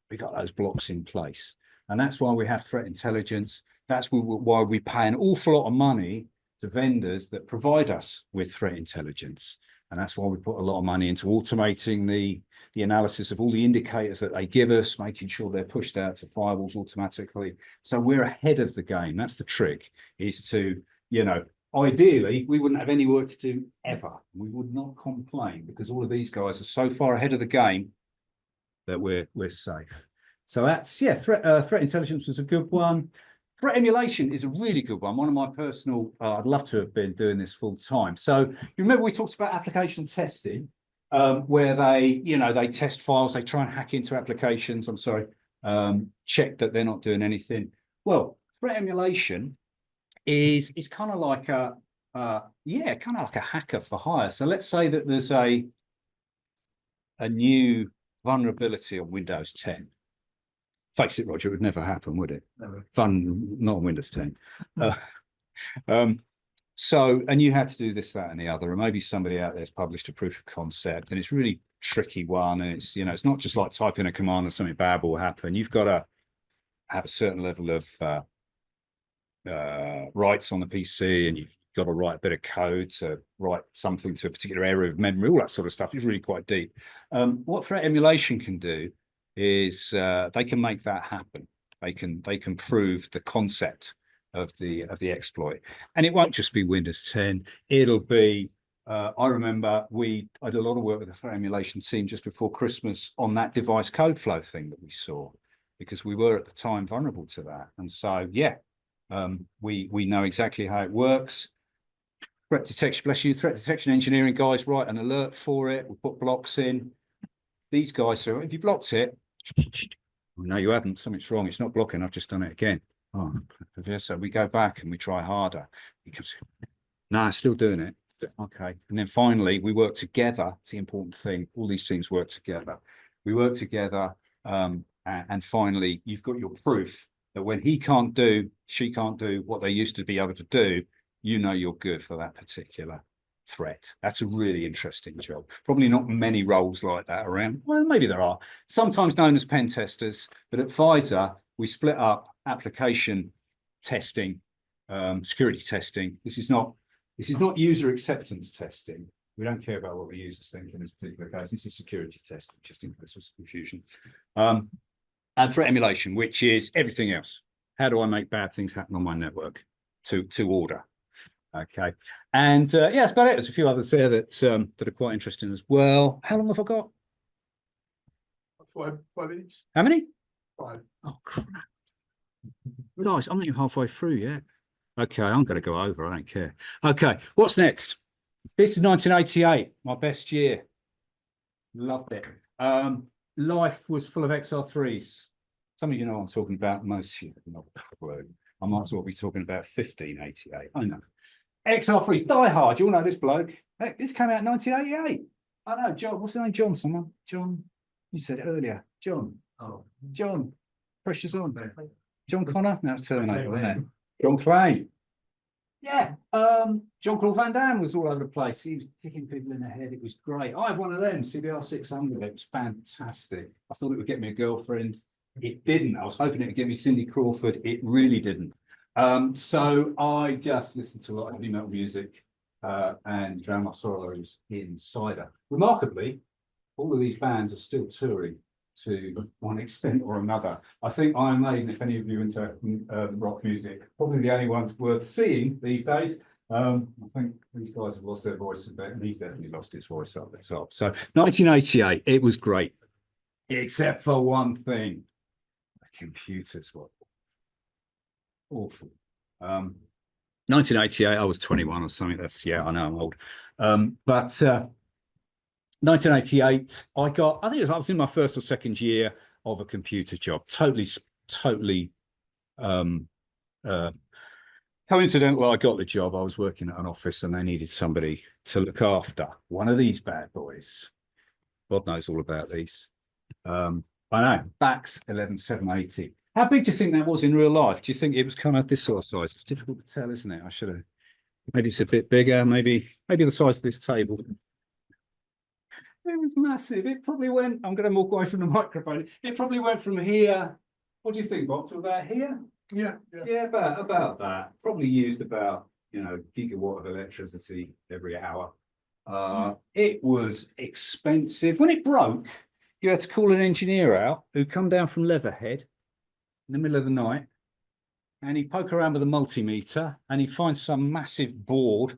we got those blocks in place. And that's why we have threat intelligence. That's why we pay an awful lot of money to vendors that provide us with threat intelligence. And that's why we put a lot of money into automating the analysis of all the indicators that they give us, making sure they're pushed out to firewalls automatically. So we're ahead of the game. That's the trick, is to, ideally, we wouldn't have any work to do ever. We would not complain, because all of these guys are so far ahead of the game that we're safe. So that's, yeah, threat intelligence was a good one. Threat emulation is a really good one. One of my personal, I'd love to have been doing this full time. So you remember we talked about application testing, where they test files, they try and hack into applications, check that they're not doing anything. Well, threat emulation is kind of like a hacker for hire. So let's say that there's a new vulnerability on Windows 10. Face it, Roger, it would never happen, would it? Never. Not on Windows 10. And you had to do this, that, and the other, and maybe somebody out there's published a proof of concept, and it's a really tricky one, and it's it's not just like typing a command and something bad will happen. You've got to have a certain level of rights on the PC, and you've got to write a bit of code to write something to a particular area of memory, all that sort of stuff. It's really quite deep. What threat emulation can do is they can make that happen. They can prove the concept of the exploit, and it won't just be Windows 10. It'll be I remember I did a lot of work with the threat emulation team just before Christmas on that device code flow thing that we saw, because we were at the time vulnerable to that. And so we know exactly how it works. Threat detection, bless you, threat detection engineering guys write an alert for it. We put blocks in. These guys say, if you blocked it, no, you haven't, something's wrong, it's not blocking, I've just done it again. Oh, so we go back and we try harder. Because no, it's still doing it. Okay. And then finally, we work together. It's the important thing. All these teams work together. We work together. And finally, you've got your proof that when she can't do what they used to be able to do, you're good for that particular threat. That's a really interesting job. Probably not many roles like that around. Well, maybe there are. Sometimes known as pen testers, but at Pfizer, we split up application testing, security testing. This is not user acceptance testing. We don't care about what the users think in this particular case. This is security testing, just in case there's confusion. And threat emulation, which is everything else. How do I make bad things happen on my network to order? Okay, and that's about it. There's a few others there that are quite interesting as well. How long have I got? five minutes. How many? 5. Oh, crap. Guys, I'm not even halfway through yet. Okay, I'm going to go over. I don't care. Okay, what's next? This is 1988, my best year. Loved it. Life was full of XR3s. Some of you know what I'm talking about. Most of you not. I might as well be talking about 1588. I know. XR3s, Die Hard. You all know this bloke. This came out in 1988. I know, John. What's his name? John, someone? John. You said it earlier. John. Oh. John. Pressure's on. John Connor? No, it's Terminator, isn't it? John Clay. Yeah. Jean-Claude Van Damme was all over the place. He was kicking people in the head. It was great. I had one of them, CBR 600. It was fantastic. I thought it would get me a girlfriend. It didn't. I was hoping it would get me Cindy Crawford. It really didn't. So I just listened to a lot of heavy metal music and drowned my sorrows in cider. Remarkably, all of these bands are still touring to one extent or another. I think Iron Maiden, if any of you into rock music, probably the only ones worth seeing these days. I think these guys have lost their voice a bit, and he's definitely lost his voice up the top. So 1988, it was great, except for one thing. The computers were awful. 1988, I was 21 or something. That's, yeah, I know I'm old. But 1988, I was in my first or second year of a computer job. Totally coincidental. I got the job. I was working at an office and they needed somebody to look after one of these bad boys. God knows all about these. I know, Bax 11780. How big do you think that was in real life? Do you think it was kind of this sort of size? It's difficult to tell, isn't it? I should have, maybe it's a bit bigger, maybe the size of this table. It was massive. It probably went, I'm going to walk away from the microphone. It probably went from here. What do you think, Bob, to about here? Yeah. Yeah, about that. Probably used about, gigawatt of electricity every hour. It was expensive. When it broke, you had to call an engineer out who'd come down from Leatherhead in the middle of the night, and he'd poke around with a multimeter and he'd find some massive board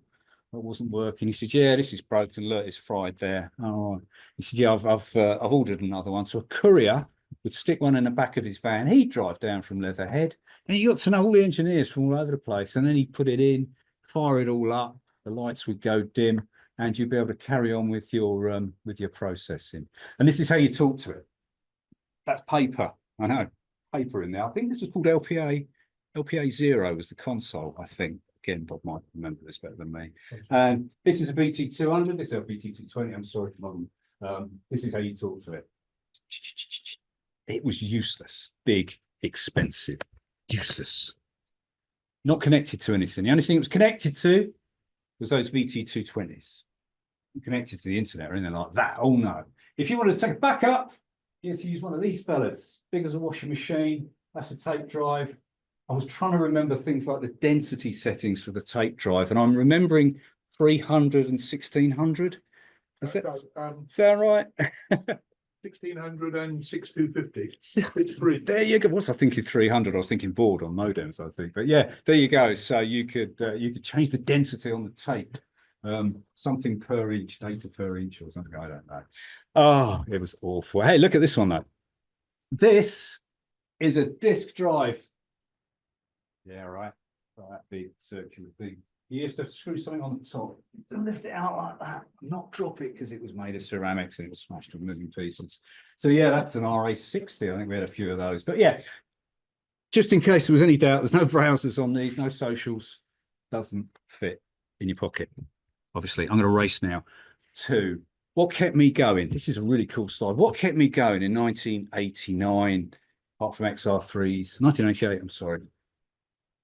that wasn't working. He said, "Yeah, this is broken. Look, it's fried there." Oh, he said, "Yeah, I've ordered another one." So a courier would stick one in the back of his van. He'd drive down from Leatherhead, and he got to know all the engineers from all over the place. And then he'd put it in, fire it all up. The lights would go dim, and you'd be able to carry on with your processing. And this is how you talk to it. That's paper. I know, paper in there. I think this was called LPA. LPA 0 was the console, I think. Again, Bob might remember this better than me. And this is a BT200. This is a BT220. I'm sorry, Mum. This is how you talk to it. It was useless, big, expensive, useless. Not connected to anything. The only thing it was connected to was those VT220s. Connected to the internet or anything like that. Oh no. If you want to take a backup, you had to use one of these fellas. Big as a washing machine. That's a tape drive. I was trying to remember things like the density settings for the tape drive, and I'm remembering 300 and 1600. Is that sound right? 1600 and 6250. It's 3. There you go. What's I thinking 300? I was thinking board on modems, I think. But yeah, there you go. So you could change the density on the tape, something per inch, data per inch, or something. I don't know. Oh, it was awful. Hey, look at this one though. This is a disk drive. Yeah, right. That big circular thing. You used to screw something on the top, lift it out like that, not drop it because it was made of ceramics and it was smashed to a million pieces. So yeah, that's an RA60. I think we had a few of those. But yeah, just in case there was any doubt, there's no browsers on these, no socials. Doesn't fit in your pocket. Obviously, I'm going to race now to what kept me going. This is a really cool slide. What kept me going in 1989, apart from XR3s, 1988, I'm sorry.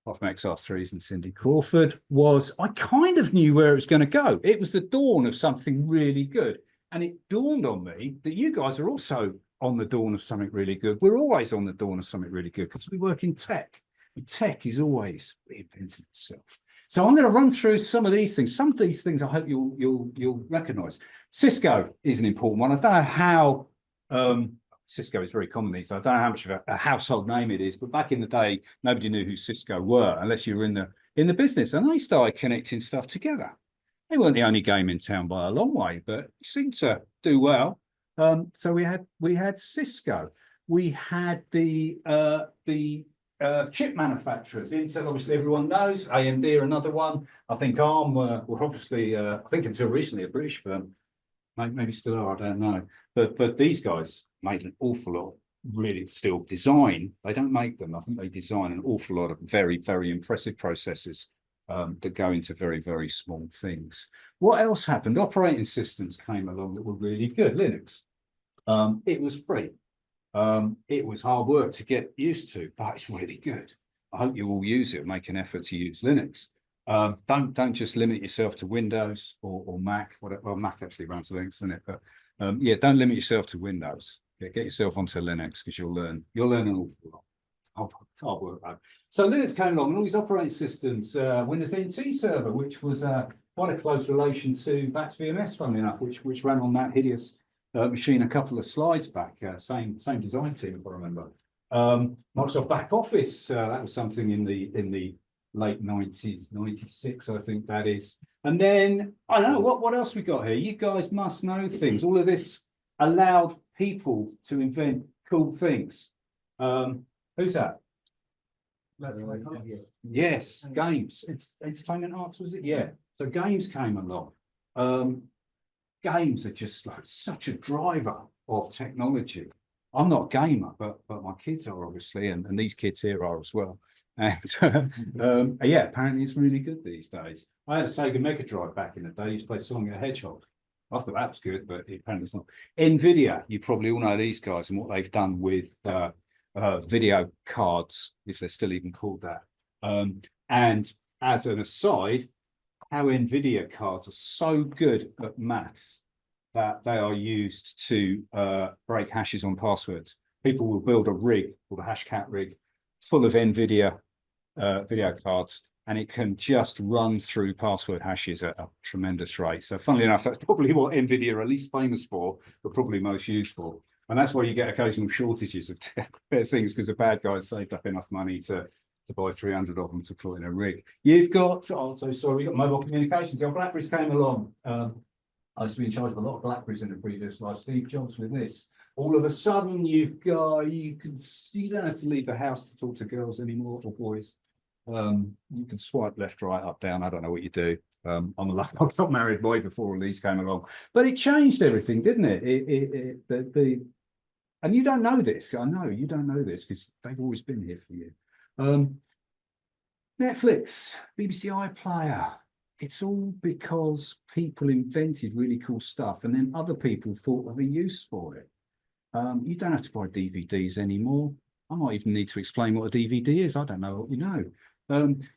From XR3s and Cindy Crawford was I kind of knew where it was going to go. It was the dawn of something really good. And it dawned on me that you guys are also on the dawn of something really good. We're always on the dawn of something really good because we work in tech. And tech is always reinventing itself. So I'm going to run through some of these things. Some of these things I hope you'll recognize. Cisco is an important one. I don't know how Cisco is very common these days. I don't know how much of a household name it is, but back in the day, nobody knew who Cisco were unless you were in the business. And they started connecting stuff together. They weren't the only game in town by a long way, but seemed to do well. So we had Cisco, we had the chip manufacturers. Intel, obviously, everyone knows. AMD are another one. I think ARM were obviously, I think until recently, a British firm. Maybe still are, I don't know. But these guys made an awful lot. Really, still design. They don't make them. I think they design an awful lot of very, very impressive processors that go into very, very small things. What else happened? Operating systems came along that were really good. Linux. It was free. It was hard work to get used to, but it's really good. I hope you all use it. Make an effort to use Linux. Don't just limit yourself to Windows or Mac. Well, Mac actually runs Linux, doesn't it? But yeah, don't limit yourself to Windows. Get yourself onto Linux because you'll learn an awful lot. Hard work though. So Linux came along and all these operating systems, Windows NT server, which was quite a close relation to VAX VMS, funnily enough, which ran on that hideous machine a couple of slides back. Same design team, if I remember. Microsoft Back Office, that was something in the late 90s, 96, I think that is. And then I don't know what else we got here. You guys must know things. All of this allowed people to invent cool things. Who's that? Yes, games. It's entertainment arts, was it? Yeah. So games came along. Games are just like such a driver of technology. I'm not a gamer, but my kids are obviously, and these kids here are as well. And yeah, apparently it's really good these days. I had a Sega Mega Drive back in the day. I used to play Sonic the Hedgehog. I thought that was good, but apparently it's not. NVIDIA, you probably all know these guys and what they've done with video cards, if they're still even called that. And as an aside, how NVIDIA cards are so good at maths that they are used to break hashes on passwords. People will build a rig called a Hashcat rig full of NVIDIA video cards, and it can just run through password hashes at a tremendous rate. So funnily enough, that's probably what NVIDIA are at least famous for, but probably most used for. And that's why you get occasional shortages of things, because the bad guys saved up enough money to buy 300 of them to put in a rig. You've got, oh, so sorry, we've got mobile communications. The Blackberries came along. I used to be in charge of a lot of Blackberries in the previous life. Steve Jobs with this. All of a sudden, you don't have to leave the house to talk to girls anymore, or boys. You can swipe left, right, up, down. I don't know what you do. I'm a lucky, I got married way before all these came along, but it changed everything, didn't it? And you don't know this. I know you don't know this because they've always been here for you. Netflix, BBC iPlayer. It's all because people invented really cool stuff, and then other people thought of a use for it. You don't have to buy DVDs anymore. I might even need to explain what a DVD is. I don't know what you know.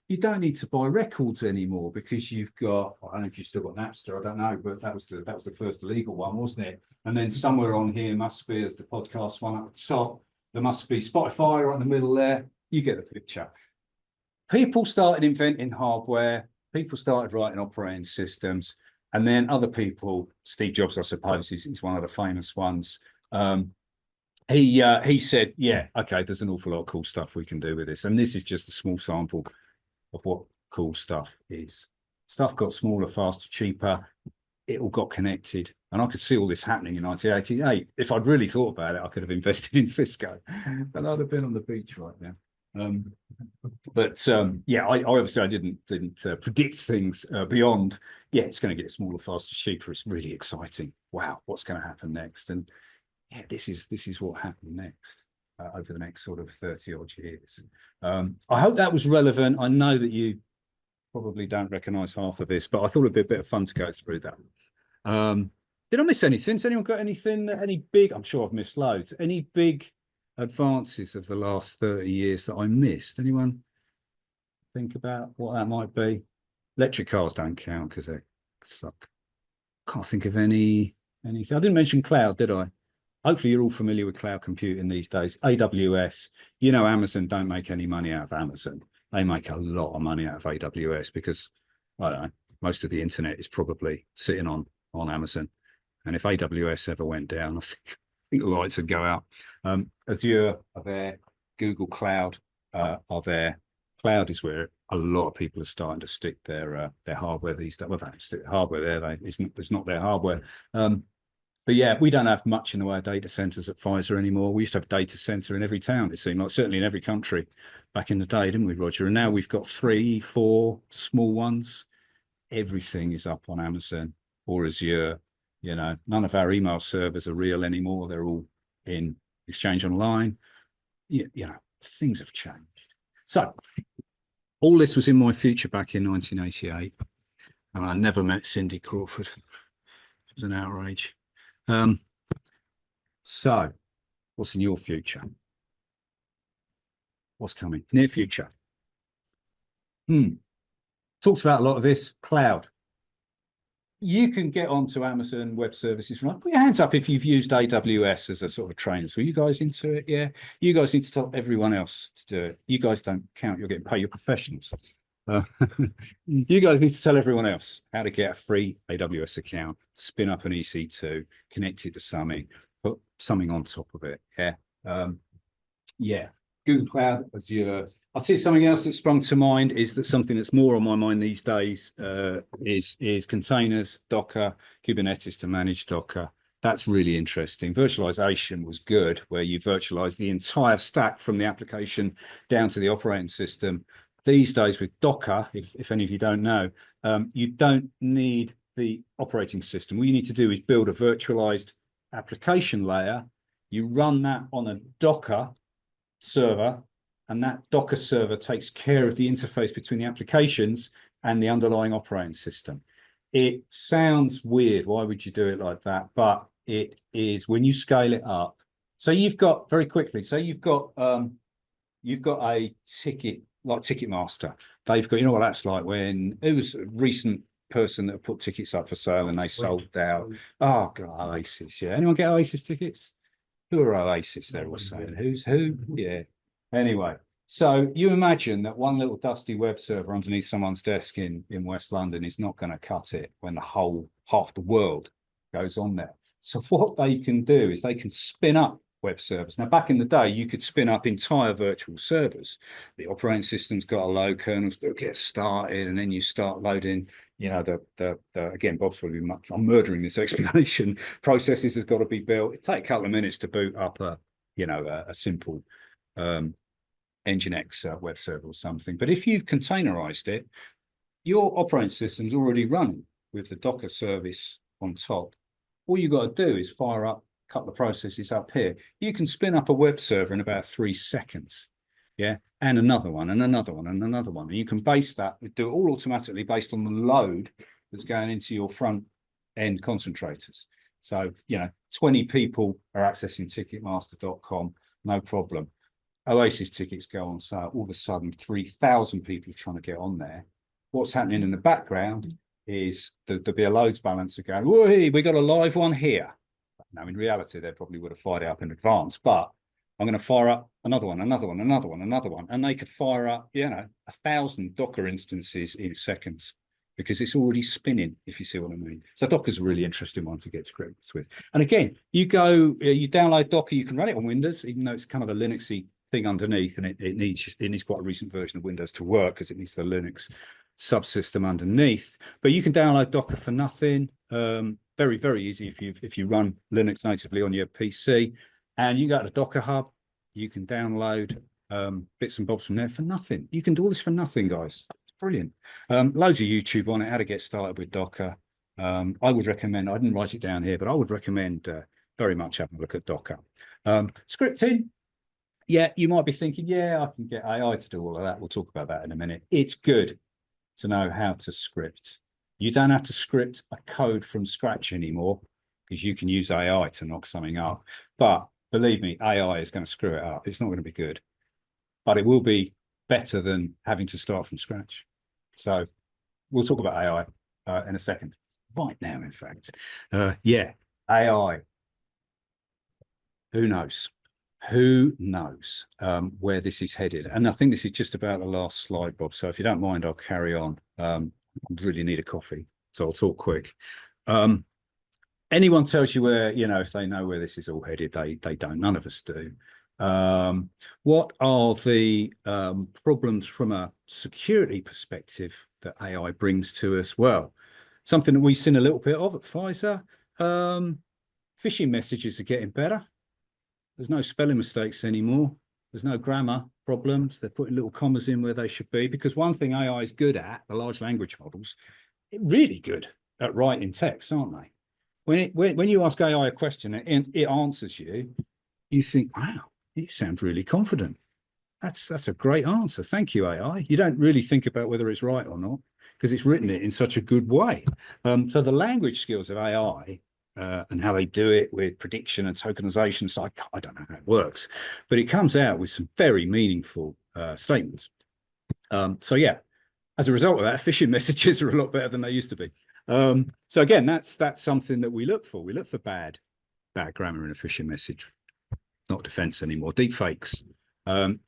You don't need to buy records anymore because you've got, I don't know if you've still got Napster, I don't know, but that was the first illegal one, wasn't it? And then somewhere on here must be, as the podcast one at the top, there must be Spotify right in the middle there. You get the picture. People started inventing hardware, people started writing operating systems, and then other people, Steve Jobs, I suppose, he's one of the famous ones. He said, yeah, okay, there's an awful lot of cool stuff we can do with this. And this is just a small sample of what cool stuff is. Stuff got smaller, faster, cheaper. It all got connected. And I could see all this happening in 1988. If I'd really thought about it, I could have invested in Cisco. And I'd have been on the beach right now. Yeah, I obviously I didn't predict things beyond, yeah, it's going to get smaller, faster, cheaper. It's really exciting. Wow, what's going to happen next? And yeah, this is what happened next over the next sort of 30 odd years. I hope that was relevant. I know that you probably don't recognize half of this, but I thought it'd be a bit of fun to go through that. Did I miss anything? Has anyone got anything, any big, I'm sure I've missed loads, any big advances of the last 30 years that I missed? Anyone think about what that might be? Electric cars don't count because they suck. Can't think of anything. I didn't mention cloud, did I? Hopefully you're all familiar with cloud computing these days. AWS, you know, Amazon don't make any money out of Amazon. They make a lot of money out of AWS because, I don't know, most of the internet is probably sitting on Amazon. And if AWS ever went down, I think the lights would go out. Azure are there, Google Cloud are there. Cloud is where a lot of people are starting to stick their hardware these days. Well, they don't stick the hardware there. It's not their hardware. But yeah, we don't have much in the way of data centers at Pfizer anymore. We used to have a data center in every town, it seemed like, certainly in every country back in the day, didn't we, Roger? And now we've got 3, 4 small ones. Everything is up on Amazon or Azure. You know, none of our email servers are real anymore. They're all in Exchange Online. You know, things have changed. So all this was in my future back in 1988. And I never met Cindy Crawford. It was an outrage. So what's in your future? What's coming? Near future. Talked about a lot of this. Cloud. You can get onto Amazon Web Services. Put your hands up if you've used AWS as a sort of trainer. So you guys into it? Yeah. You guys need to tell everyone else to do it. You guys don't count. You're getting paid. You're professionals. You guys need to tell everyone else how to get a free AWS account, spin up an EC2, connect it to something, put something on top of it. Yeah. Google Cloud, Azure. I'll see something else that sprung to mind is that something that's more on my mind these days is containers, Docker, Kubernetes to manage Docker. That's really interesting. Virtualization was good, where you virtualize the entire stack from the application down to the operating system. These days with Docker, if any of you don't know, you don't need the operating system. All you need to do is build a virtualized application layer. You run that on a Docker server, and that Docker server takes care of the interface between the applications and the underlying operating system. It sounds weird. Why would you do it like that? But it is when you scale it up. So you've got, very quickly, so you've got a ticket, like Ticketmaster. They've got, you know what that's like when it was a recent person that put tickets up for sale and they sold out. Oh, God, Oasis, yeah. Anyone get Oasis tickets? Who are Oasis? They're all saying, who's who? Yeah. Anyway, so you imagine that one little dusty web server underneath someone's desk in West London is not going to cut it when the whole half the world goes on there. So what they can do is they can spin up web servers. Now, back in the day, you could spin up entire virtual servers. The operating system's got a load, kernel's got to get started, and then you start loading, you know, again, Bob's probably much, I'm murdering this explanation. Processes has got to be built. It takes a couple of minutes to boot up a simple Nginx web server or something. But if you've containerized it, your operating system's already running with the Docker service on top. All you got to do is fire up a couple of processes up here. You can spin up a web server in about 3 seconds. Yeah, and another one, and another one, and another one. And you can base that, do it all automatically based on the load that's going into your front end concentrators. So, you know, 20 people are accessing Ticketmaster.com, no problem. Oasis tickets go on sale. All of a sudden, 3,000 people are trying to get on there. What's happening in the background is there'll be a loads balancer going, whoa, we got a live one here. Now, in reality, they probably would have fired it up in advance, but I'm going to fire up another one, another one, another one, another one. And they could fire up, you know, 1,000 Docker instances in seconds because it's already spinning, if you see what I mean. So Docker's a really interesting one to get to grips with. And again, you download Docker, you can run it on Windows, even though it's kind of a Linuxy thing underneath, and it needs quite a recent version of Windows to work because it needs the Linux subsystem underneath. But you can download Docker for nothing. Very, very easy if you run Linux natively on your PC. And you go to the Docker Hub, you can download bits and bobs from there for nothing. You can do all this for nothing, guys. It's brilliant. Loads of YouTube on it, how to get started with Docker. I would recommend, I didn't write it down here, but I would recommend very much having a look at Docker. Scripting, yeah, you might be thinking, yeah, I can get AI to do all of that. We'll talk about that in a minute. It's good to know how to script. You don't have to script a code from scratch anymore because you can use AI to knock something up. But believe me, AI is going to screw it up. It's not going to be good, but it will be better than having to start from scratch. So we'll talk about AI in a second. Right now, in fact. Yeah, AI. Who knows? Who knows where this is headed? And I think this is just about the last slide, Bob. So if you don't mind, I'll carry on. I really need a coffee, so I'll talk quick. Anyone tells you where, you know, if they know where this is all headed, they don't. None of us do. What are the problems from a security perspective that AI brings to us? Well, something that we've seen a little bit of at Pfizer. phishing messages are getting better. There's no spelling mistakes anymore. There's no grammar problems. They're putting little commas in where they should be, because one thing AI is good at, the large language models, really good at writing text, aren't they? When you ask AI a question and it answers you, you think, wow, you sound really confident. That's a great answer. Thank you, AI. You don't really think about whether it's right or not, because it's written it in such a good way. So the language skills of AI and how they do it with prediction and tokenization, so I don't know how it works, but it comes out with some very meaningful statements. So yeah, as a result of that, phishing messages are a lot better than they used to be. So again, that's something that we look for. We look for bad grammar in a phishing message, not defense anymore. Deep fakes.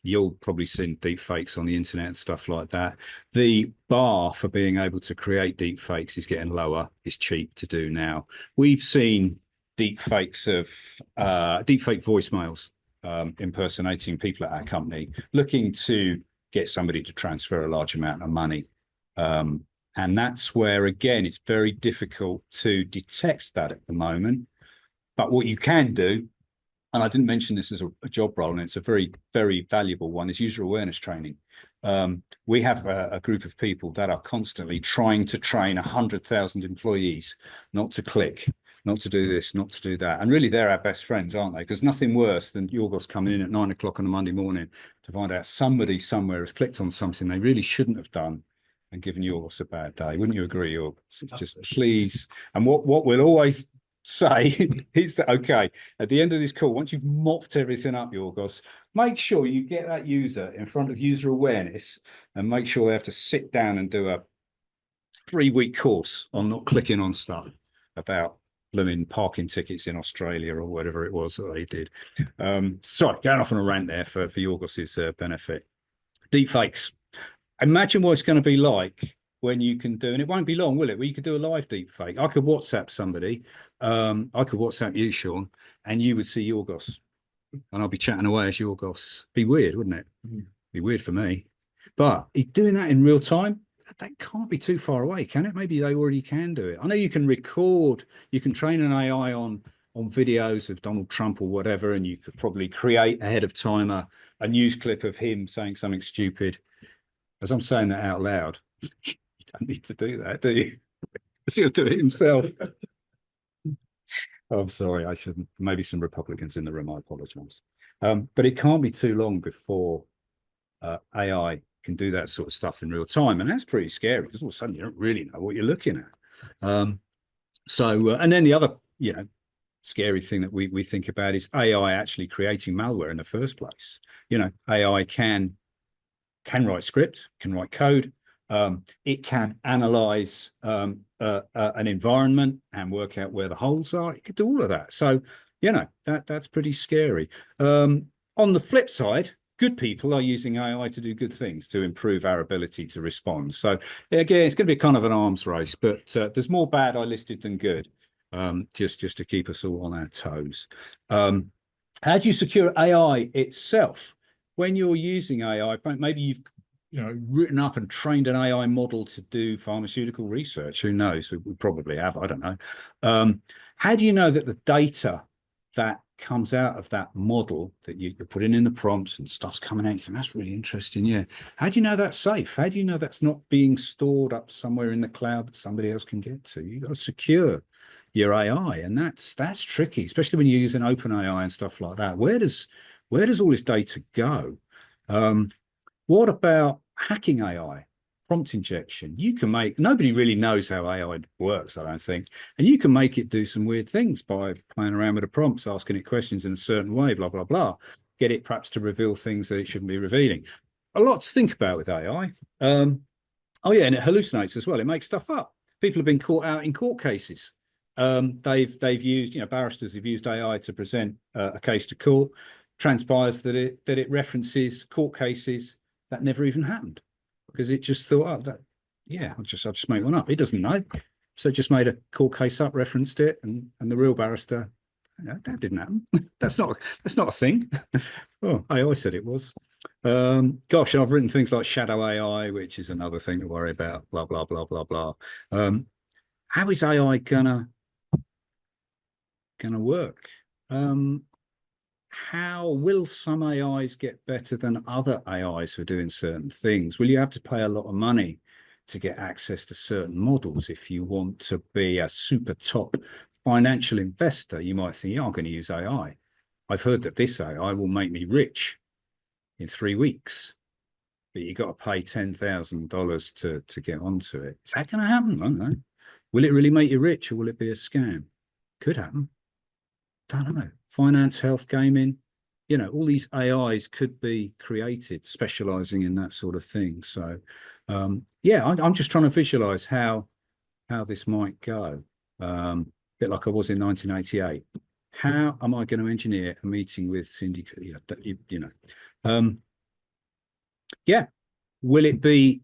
You'll probably seen deep fakes on the internet and stuff like that. The bar for being able to create deep fakes is getting lower. It's cheap to do now. We've seen deep fakes of deep fake voicemails impersonating people at our company, looking to get somebody to transfer a large amount of money. And that's where, again, it's very difficult to detect that at the moment. But what you can do, and I didn't mention this as a job role, and it's a very, very valuable one, is user awareness training. We have a group of people that are constantly trying to train 100,000 employees not to click, not to do this, not to do that. And really, they're our best friends, aren't they? Because nothing worse than Yorgos coming in at 9 o'clock on a Monday morning to find out somebody somewhere has clicked on something they really shouldn't have done and given Yorgos a bad day. Wouldn't you agree, Yorgos? Just please. And what we'll always say is that, okay, at the end of this call, once you've mopped everything up, Yorgos, make sure you get that user in front of user awareness and make sure they have to sit down and do a 3-week course on not clicking on stuff about blooming parking tickets in Australia or whatever it was that they did. Sorry, going off on a rant there for Yorgos's benefit. Deepfakes. Imagine what it's going to be like when you can do, and it won't be long, will it? Where you could do a live deep fake. I could WhatsApp somebody. I could WhatsApp you, Sean, and you would see Yorgos, and I'll be chatting away as Yorgos. Be weird, wouldn't it? Be weird for me. But doing that in real time, that can't be too far away, can it? Maybe they already can do it. I know you can record, you can train an AI on videos of Donald Trump or whatever, and you could probably create ahead of time a news clip of him saying something stupid. As I'm saying that out loud, you don't need to do that, do you? He'll do it himself. Oh, I'm sorry, I shouldn't. Maybe some Republicans in the room, I apologize. But it can't be too long before AI can do that sort of stuff in real time. And that's pretty scary, because all of a sudden you don't really know what you're looking at. And then the other, scary thing that we think about is AI actually creating malware in the first place. AI can write script, can write code. It can analyze an environment and work out where the holes are. It could do all of that. So, that's pretty scary. On the flip side, good people are using AI to do good things, to improve our ability to respond. So again, it's going to be kind of an arms race, but there's more bad I listed than good, just to keep us all on our toes. How do you secure AI itself? When you're using AI, maybe you've written up and trained an AI model to do pharmaceutical research. Who knows? We probably have. I don't know. How do you know that the data that comes out of that model that you're putting in the prompts and stuff's coming out, that's really interesting? Yeah. How do you know that's safe? How do you know that's not being stored up somewhere in the cloud that somebody else can get to? You've got to secure your AI, and that's tricky, especially when you're using OpenAI and stuff like that. Where does all this data go? What about hacking AI? Prompt injection. You can nobody really knows how AI works, I don't think. And you can make it do some weird things by playing around with the prompts, asking it questions in a certain way, blah, blah, blah. Get it perhaps to reveal things that it shouldn't be revealing. A lot to think about with AI. And it hallucinates as well. It makes stuff up. People have been caught out in court cases. They've used, barristers have used AI to present a case to court. Transpires that it references court cases that never even happened, because it just thought, I'll just make one up. It doesn't know, so it just made a court case up, referenced it, and the real barrister, that didn't happen. that's not a thing. Oh, I always said it was. Gosh, I've written things like shadow AI, which is another thing to worry about. Blah blah blah blah blah. How is AI gonna going to work? How will some AIs get better than other AIs for doing certain things? Will you have to pay a lot of money to get access to certain models? If you want to be a super top financial investor, you might think, yeah, I'm going to use AI. I've heard that this AI will make me rich in 3 weeks, but you got to pay $10,000 to get onto it. Is that going to happen? I don't know. Will it really make you rich, or will it be a scam? Could happen. Don't know. Finance, health, gaming, you know, all these AIs could be created specializing in that sort of thing. So yeah, I'm just trying to visualize how this might go. A bit like I was in 1988. How am I going to engineer a meeting with syndicate? You know, yeah. Will it be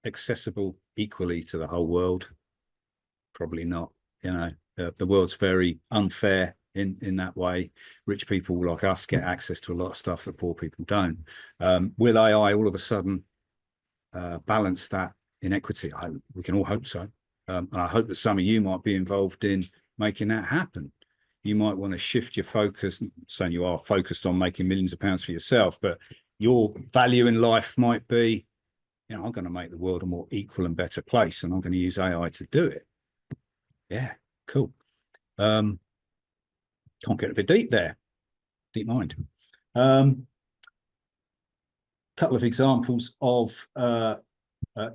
accessible equally to the whole world? Probably not. You know, the world's very unfair in that way. Rich people like us get access to a lot of stuff that poor people don't. Will AI all of a sudden balance that inequity? We can all hope so. And I hope that some of you might be involved in making that happen. You might want to shift your focus, saying you are focused on making millions of pounds for yourself, but your value in life might be, you know, I'm going to make the world a more equal and better place, and I'm going to use AI to do it. Yeah, cool. Can't get a bit deep there. Deep mind. Couple of examples of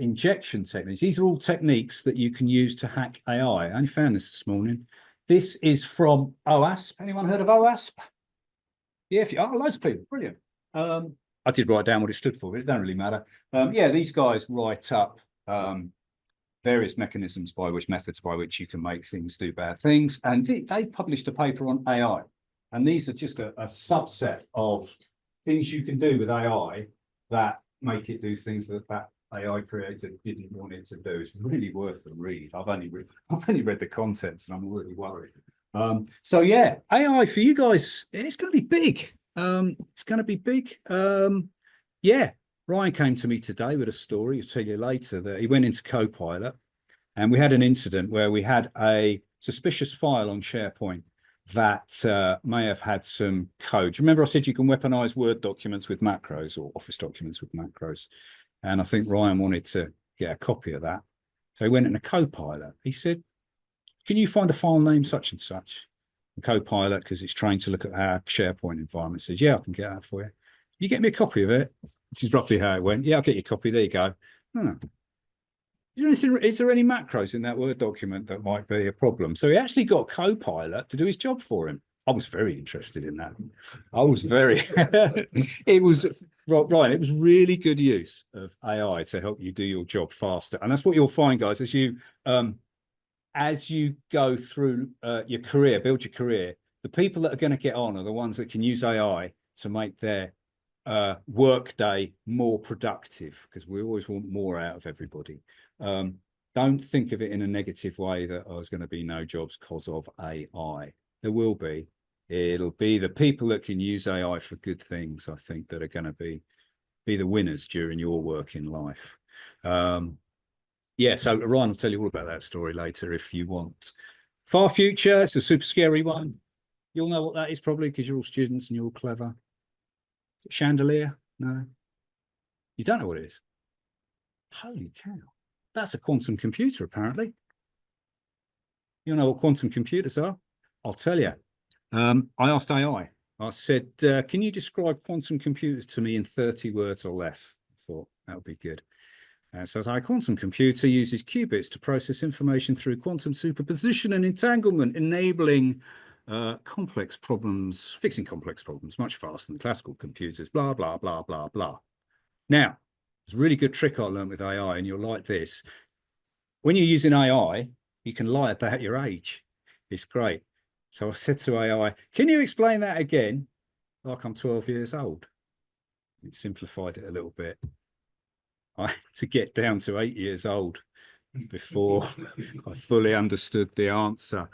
injection techniques. These are all techniques that you can use to hack AI. I only found this morning. This is from OASP. Anyone heard of OASP? Yeah, loads of people. Brilliant. I did write down what it stood for, but it doesn't really matter. Yeah, these guys write up various methods by which you can make things do bad things. And they published a paper on AI. And these are just a subset of things you can do with AI that make it do things that AI creator didn't want it to do. It's really worth the read. I've only read the contents, and I'm really worried. So yeah, AI for you guys, it's going to be big. It's going to be big. Yeah, Ryan came to me today with a story. I'll tell you later that he went into Copilot, and we had an incident where we had a suspicious file on SharePoint that may have had some code. Do you remember I said you can weaponize Word documents with macros, or Office documents with macros? And I think Ryan wanted to get a copy of that. So he went into Copilot. He said, can you find a file name such and such? And Copilot, because it's trained to look at our SharePoint environment, says, yeah, I can get that for you. You get me a copy of it? This is roughly how it went. Yeah, I'll get you a copy. There you go. Is there any macros in that Word document that might be a problem? So he actually got Copilot to do his job for him. I was very interested in that. I was very, it was, Ryan, it was really good use of AI to help you do your job faster. And that's what you'll find, guys, as you go through your career, build your career, the people that are going to get on are the ones that can use AI to make their work day more productive, because we always want more out of everybody. Don't think of it in a negative way that there's going to be no jobs because of AI. There will be. It'll be the people that can use AI for good things, I think, that are going to be the winners during your working life. Yeah, so Ryan will tell you all about that story later if you want. Far future, it's a super scary one. You'll know what that is probably because you're all students and you're all clever. Chandelier? No. You don't know what it is? Holy cow. That's a quantum computer, apparently. You know what quantum computers are? I'll tell you. I asked AI. I said, can you describe quantum computers to me in 30 words or less? I thought that would be good. So a quantum computer uses qubits to process information through quantum superposition and entanglement, enabling complex problems, fixing complex problems much faster than classical computers, blah, blah, blah, blah, blah. Now, there's a really good trick I learned with AI, and you'll like this. When you're using AI, you can lie about your age. It's great. So I said to AI, can you explain that again? Like I'm 12 years old. It simplified it a little bit. I had to get down to 8 years old before I fully understood the answer.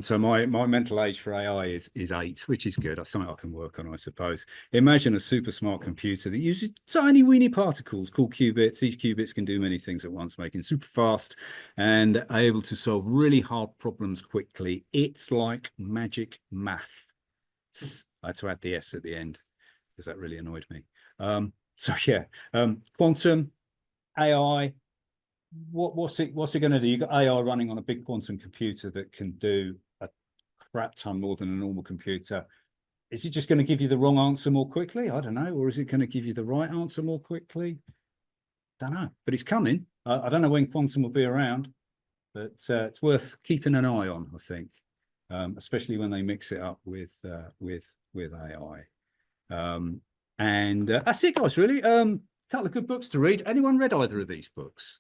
So my mental age for AI is 8, which is good. That's something I can work on, I suppose. Imagine a super smart computer that uses tiny weeny particles called qubits. These qubits can do many things at once, making super fast and able to solve really hard problems quickly. It's like magic math. I had to add the S at the end because that really annoyed me. So yeah, quantum AI. What's it going to do? You've got AI running on a big quantum computer that can do a crap ton more than a normal computer. Is it just going to give you the wrong answer more quickly? I don't know. Or is it going to give you the right answer more quickly? Don't know. But it's coming. I don't know when quantum will be around, but it's worth keeping an eye on, I think, especially when they mix it up with AI. And that's it, guys. Really, couple of good books to read. Anyone read either of these books?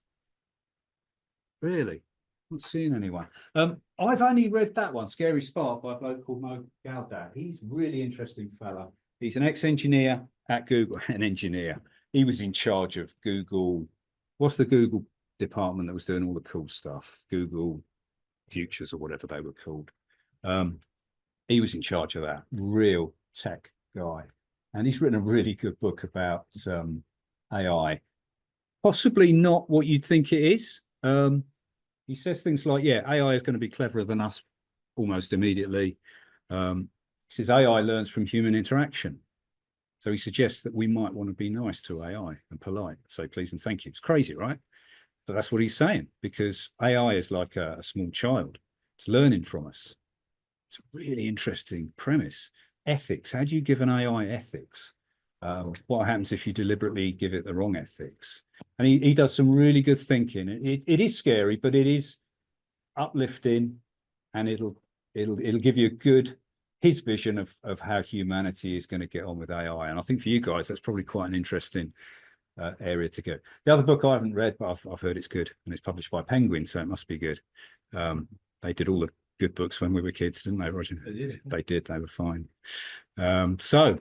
Really? Not seeing anyone. I've only read that one, Scary Spark, by a bloke called Mo Gaudat. He's a really interesting fella. He's an ex-engineer at Google, an engineer. He was in charge of Google. What's the Google department that was doing all the cool stuff? Google Futures or whatever they were called. He was in charge of that. Real tech guy. And he's written a really good book about AI. Possibly not what you'd think it is. He says things like, yeah, AI is going to be cleverer than us almost immediately. He says AI learns from human interaction. So he suggests that we might want to be nice to AI and polite, say please and thank you. It's crazy, right? But that's what he's saying, because AI is like a small child. It's learning from us. It's a really interesting premise. Ethics. How do you give an AI ethics? What happens if you deliberately give it the wrong ethics? And he does some really good thinking. It is scary, but it is uplifting, and it'll give you his vision of how humanity is going to get on with AI. And I think for you guys, that's probably quite an interesting area to go. The other book I haven't read, but I've heard it's good, and it's published by Penguin, so it must be good. They did all the good books when we were kids, didn't they, Roger? They did. They did. They were fine. So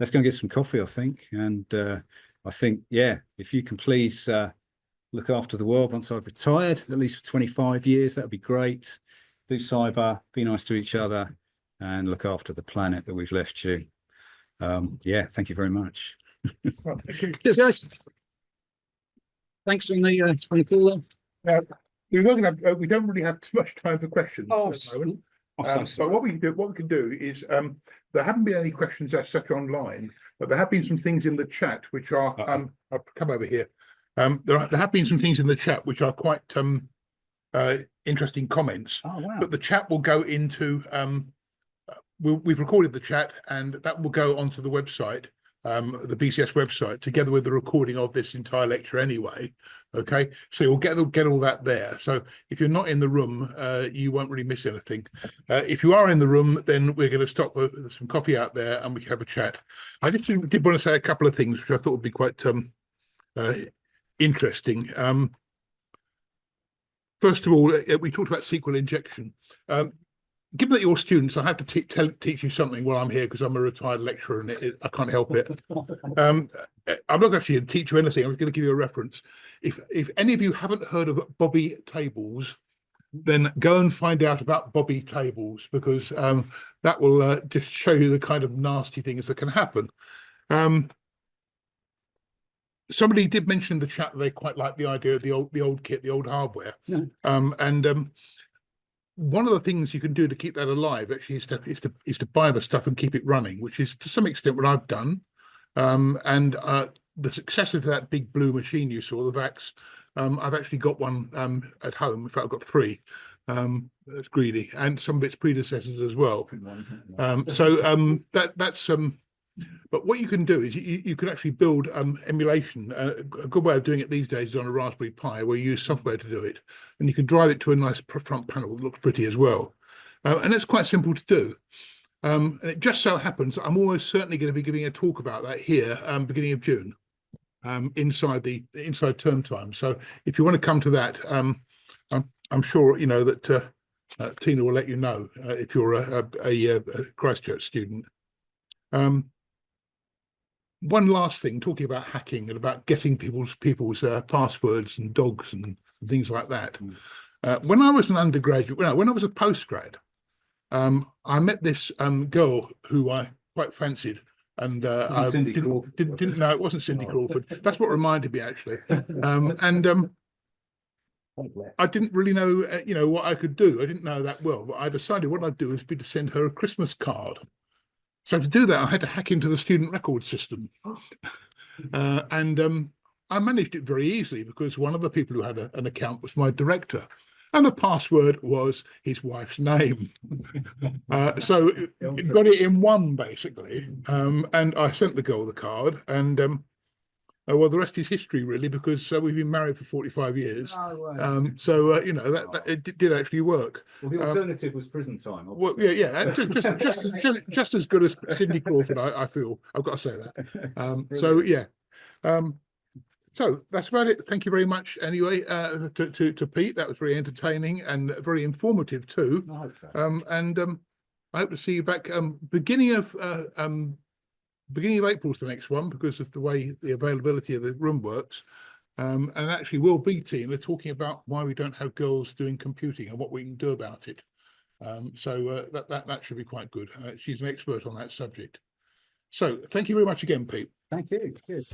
let's go and get some coffee, I think. And I think, yeah, if you can please look after the world once I've retired, at least for 25 years, that would be great. Do cyber, be nice to each other, and look after the planet that we've left you. Yeah, thank you very much. Well, thank you. Cheers, guys. Thanks on the call then. We don't really have too much time for questions Oh, at the moment. so But what we can do is there haven't been any questions as such online, but there have been some things in the chat which are I'll come over here. There have been some things in the chat which are quite interesting comments. Oh, wow. But the chat will go into we've recorded the chat, and that will go onto the website, the BCS website, together with the recording of this entire lecture anyway. Okay, so you'll get all that there. So if you're not in the room, you won't really miss anything. If you are in the room, then we're going to stop with some coffee out there, and we can have a chat. I just did want to say a couple of things which I thought would be quite interesting. First of all, we talked about SQL injection. Given that you're students, I have to teach you something while I'm here, because I'm a retired lecturer and I can't help it. I'm not actually going to teach you anything. I'm just going to give you a reference. If any of you haven't heard of Bobby tables, then go and find out about Bobby tables, because that will just show you the kind of nasty things that can happen. Somebody did mention in the chat that they quite like the idea of the old kit, the old hardware. Yeah. One of the things you can do to keep that alive actually is to buy the stuff and keep it running, which is to some extent what I've done. The successor to that big blue machine you saw, the VAX, I've actually got one at home. In fact, I've got 3. That's greedy, and some of its predecessors as well. But what you can do is you can actually build emulation. A good way of doing it these days is on a Raspberry Pi, where you use software to do it, and you can drive it to a nice front panel that looks pretty as well. And it's quite simple to do. And it just so happens that I'm almost certainly going to be giving a talk about that here, beginning of June, inside term time. So if you want to come to that, I'm sure you know that Tina will let you know if you're a Christchurch student. One last thing, talking about hacking and about getting people's passwords and dogs and and things like that. Mm. When I was an undergraduate, when I was a postgrad, I met this girl who I quite fancied, and I Cindy Crawford, didn't know it wasn't Cindy Oh. Crawford. That's what reminded me actually. And I didn't really know, what I could do. I didn't know that well, but I decided what I'd do is be to send her a Christmas card. So to do that, I had to hack into the student record system, and I managed it very easily because one of the people who had an account was my director, and the password was his wife's name. So it got it in one basically, and I sent the girl the card, and well, the rest is history really, because we've been married for 45 years. Oh, right. So that it did actually work. Well, the alternative was prison time. Well, obviously. yeah, just as good as Cindy Crawford, I feel. I've got to say that. So Brilliant. yeah, so that's about it. Thank you very much. Anyway, to Pete, that was very entertaining and very informative too. I hope so. And I hope to see you back beginning of April is the next one, because of the way the availability of the room works. And actually we'll be, Tina, talking about why we don't have girls doing computing and what we can do about it. So that should be quite good. She's an expert on that subject. So thank you very much again, Pete. Thank you. Good.